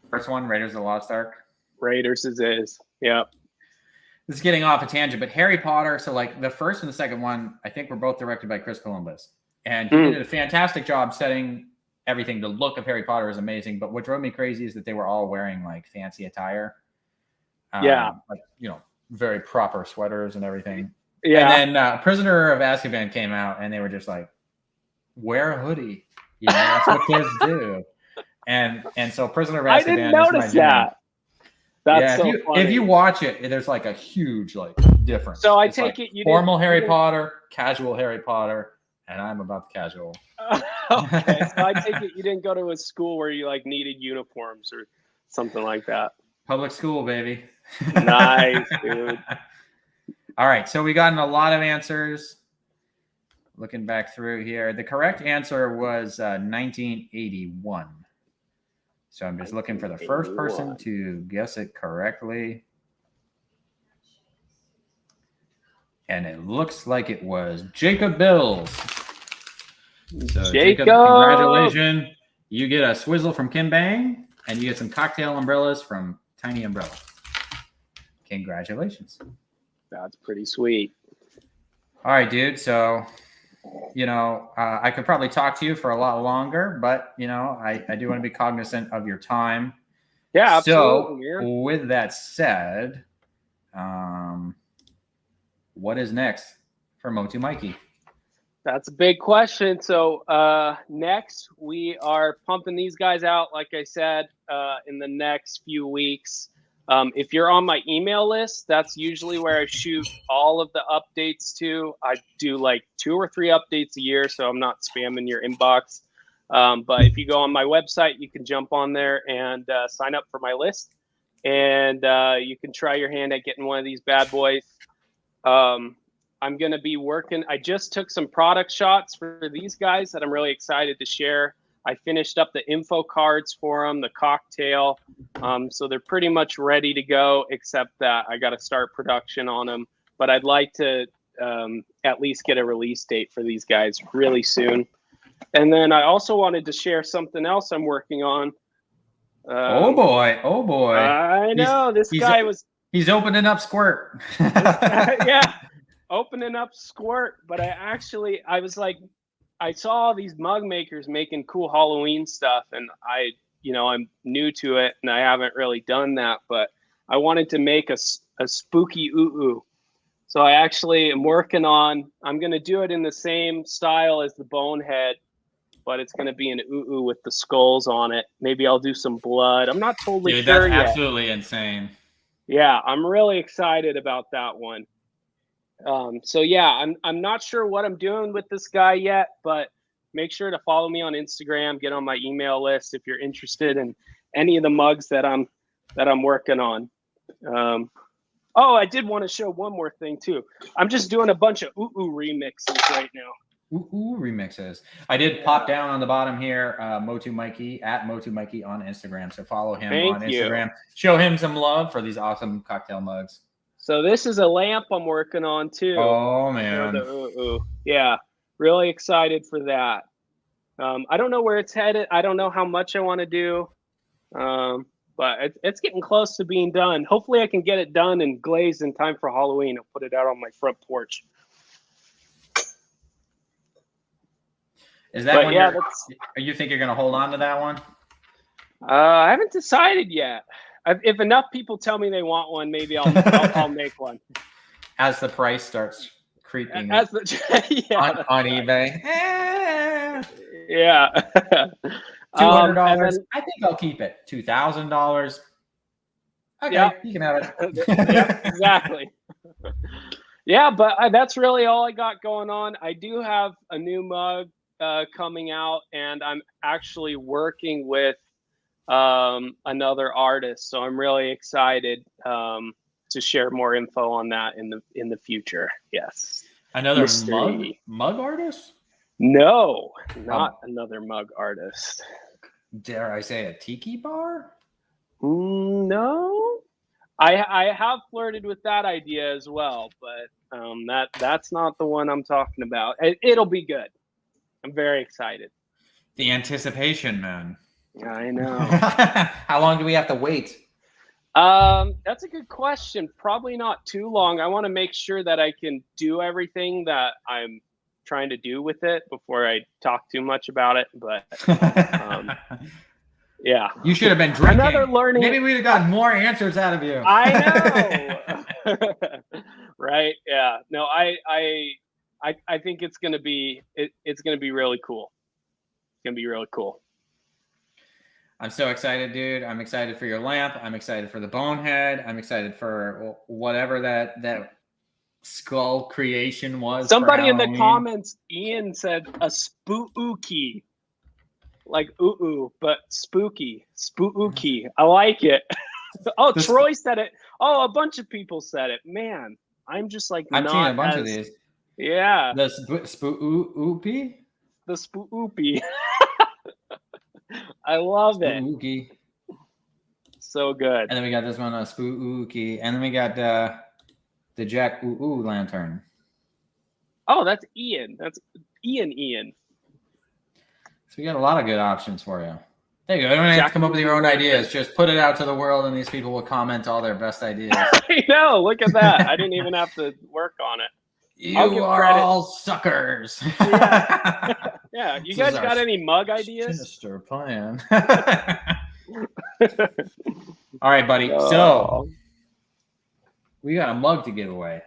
First one, Raiders of the Lost Ark. Raiders is. Yep. This is getting off a tangent, but Harry Potter. So like the first and the second one, I think were both directed by Chris Columbus. And he did a fantastic job setting everything. The look of Harry Potter is amazing. But what drove me crazy is that they were all wearing like fancy attire. Like, very proper sweaters and everything. Yeah. And then Prisoner of Azkaban came out and they were just like, wear a hoodie. That's what kids do. And so Prisoner of Azkaban. I didn't notice that. That's so funny. If you watch it, there's like a huge difference. So I take it you formal Harry Potter, casual Harry Potter, and I'm about the casual. Okay, so I take it you didn't go to a school where you like needed uniforms or something like that. Public school, baby. Nice, dude. All right, so we gotten a lot of answers. Looking back through here, the correct answer was 1981. So I'm just looking for the first person to guess it correctly. And it looks like it was Jacob Bills. So Jacob, congratulations. You get a swizzle from Kim Bang, and you get some cocktail umbrellas from Tiny Umbrella. Congratulations. That's pretty sweet. All right, dude. So, I could probably talk to you for a lot longer, but, I do want to be cognizant of your time. Yeah, absolutely. So, man. With that said, what is next for Motu Mikey? That's a big question. So next, we are pumping these guys out, like I said, in the next few weeks. If you're on my email list, that's usually where I shoot all of the updates to. I do like 2 or 3 updates a year, so I'm not spamming your inbox. But if you go on my website, you can jump on there and sign up for my list. And you can try your hand at getting one of these bad boys. I'm going to be working. I just took some product shots for these guys that I'm really excited to share. I finished up the info cards for them, the cocktail. So they're pretty much ready to go, except that I got to start production on them. But I'd like to at least get a release date for these guys really soon. And then I also wanted to share something else I'm working on. Oh boy. I know. He's opening up Squirt. Yeah. Opening up Squirt, but I was like, I saw these mug makers making cool Halloween stuff, and I'm new to it and I haven't really done that, but I wanted to make a spooky oo-oo. So I actually am working on, I'm going to do it in the same style as the Bonehead, but it's going to be an oo-oo with the skulls on it. Maybe I'll do some blood. I'm not totally sure yet. That's absolutely insane. Yeah, I'm really excited about that one. So yeah, I'm not sure what I'm doing with this guy yet, but make sure to follow me on Instagram, get on my email list if you're interested in any of the mugs that I'm working on. I did want to show one more thing too. I'm just doing a bunch of oo-oo remixes right now. Ooh, remixes. I did pop down on the bottom here, Motu Mikey, at Motu Mikey on Instagram. So follow him on Instagram. Show him some love for these awesome cocktail mugs. So this is a lamp I'm working on too. Oh man. Yeah, really excited for that. I don't know where it's headed. I don't know how much I want to do. But it's getting close to being done. Hopefully I can get it done and glazed in time for Halloween. I'll put it out on my front porch. Is that one? Yeah, you think you're going to hold on to that one? I haven't decided yet. If enough people tell me they want one, maybe I'll make one. As the price starts creeping on eBay. Yeah. $200. I think I'll keep it. $2,000. Okay, yep. You can have it. Yep, exactly. Yeah, but that's really all I got going on. I do have a new mug coming out, and I'm actually working with another artist, so I'm really excited to share more info on that in the future. Yes. Another mug artist? No, not another mug artist. Dare I say a tiki bar? No. I have flirted with that idea as well, but that's not the one I'm talking about. It'll be good. I'm very excited. The anticipation, man. I know. How long do we have to wait? That's a good question. Probably not too long. I want to make sure that I can do everything that I'm trying to do with it before I talk too much about it. But yeah. You should have been drinking. Another learning. Maybe we'd have gotten more answers out of you. I know. Right. Yeah. No, I think it's gonna be it's gonna be really cool. It's gonna be really cool. I'm so excited, dude. I'm excited for your lamp. I'm excited for the Bonehead. I'm excited for whatever that skull creation was. Somebody in the comments, Ian said a spooky, like ooh, but spooky. I like it. Troy said it. Oh, a bunch of people said it. Man, I'm just like I've seen a bunch of these. Yeah. The spooky. The spooky. I love it. Spooky. So good. And then we got this one, spooky. And then we got the Jack Ooh lantern. Oh, that's Ian. That's Ian. So we got a lot of good options for you. There you go. You don't have to come up with your own ideas. Just put it out to the world, and these people will comment all their best ideas. I know. Look at that. I didn't even have to work on it. You are all suckers. Yeah. Yeah. You guys got any mug ideas? Sinister plan. All right, buddy. So we got a mug to give away.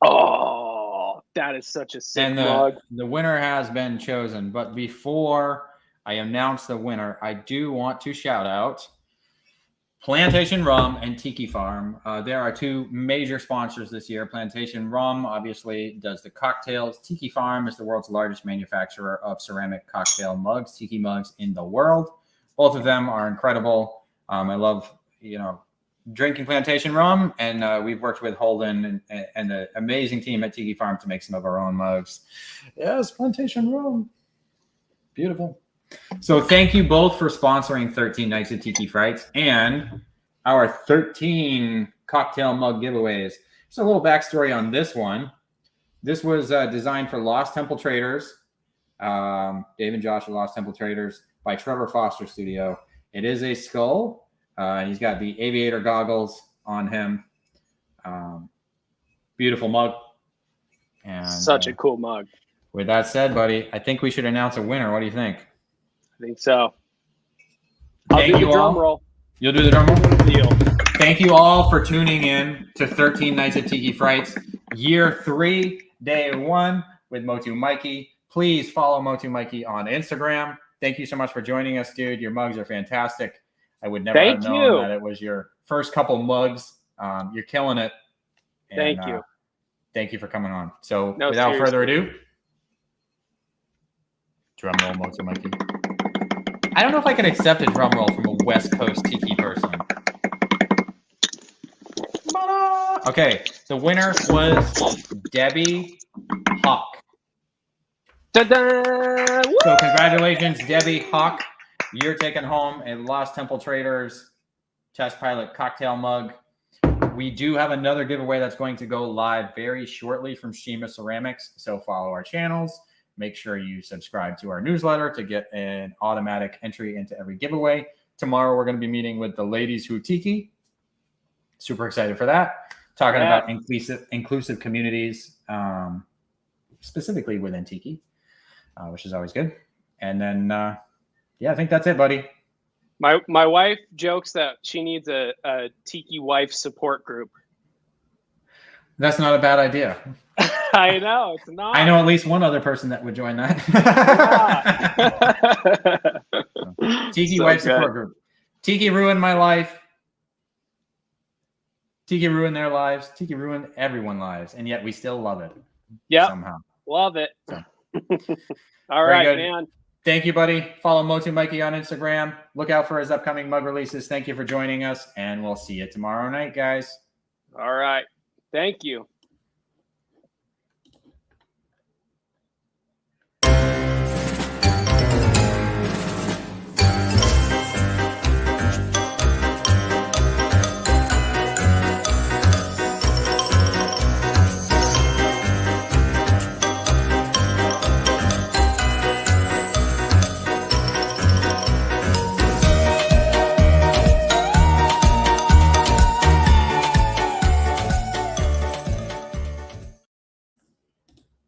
Oh, that is such a sick mug. The winner has been chosen. But before I announce the winner, I do want to shout out Plantation Rum and Tiki Farm. There are two major sponsors this year. Plantation Rum obviously does the cocktails. Tiki Farm is the world's largest manufacturer of ceramic cocktail mugs, tiki mugs in the world. Both of them are incredible. I love, drinking Plantation Rum, and we've worked with Holden and the amazing team at Tiki Farm to make some of our own mugs. Yes, Plantation Rum. Beautiful. So thank you both for sponsoring 13 Nights of Tiki Frights and our 13 cocktail mug giveaways. Just a little backstory on this one. This was designed for Lost Temple Traders. Dave and Josh are Lost Temple Traders by Trevor Foster Studio. It is a skull. He's got the aviator goggles on him. Beautiful mug. And such a cool mug. With that said, buddy, I think we should announce a winner. What do you think? I think so. Thank you all. Drum roll. You'll do the drum roll? Deal. Thank you all for tuning in to 13 Nights of Tiki Frights, Year 3, Day 1 with Motu Mikey. Please follow Motu Mikey on Instagram. Thank you so much for joining us, dude. Your mugs are fantastic. I would never have known that it was your first couple mugs. You're killing it. And, thank you. Thank you for coming on. So without further ado, drum roll, Motu Mikey. I don't know if I can accept a drum roll from a West Coast Tiki person. Okay, the winner was Debbie Hawk. Ta-da! So congratulations, Debbie Hawk. You're taking home a Lost Temple Traders Test Pilot cocktail mug. We do have another giveaway that's going to go live very shortly from Shima Ceramics. So follow our channels. Make sure you subscribe to our newsletter to get an automatic entry into every giveaway. Tomorrow, we're going to be meeting with the ladies who tiki. Super excited for that. Talking about inclusive communities, specifically within tiki, which is always good. And then, I think that's it, buddy. My wife jokes that she needs a tiki wife support group. That's not a bad idea. I know, it's not. I know at least one other person that would join that. Tiki wife support group. Tiki ruined my life. Tiki ruined their lives. Tiki ruined everyone's lives, and yet we still love it. Yeah, somehow love it. So. All right, man. Thank you, buddy. Follow Motu Mikey on Instagram. Look out for his upcoming mug releases. Thank you for joining us, and we'll see you tomorrow night, guys. All right. Thank you.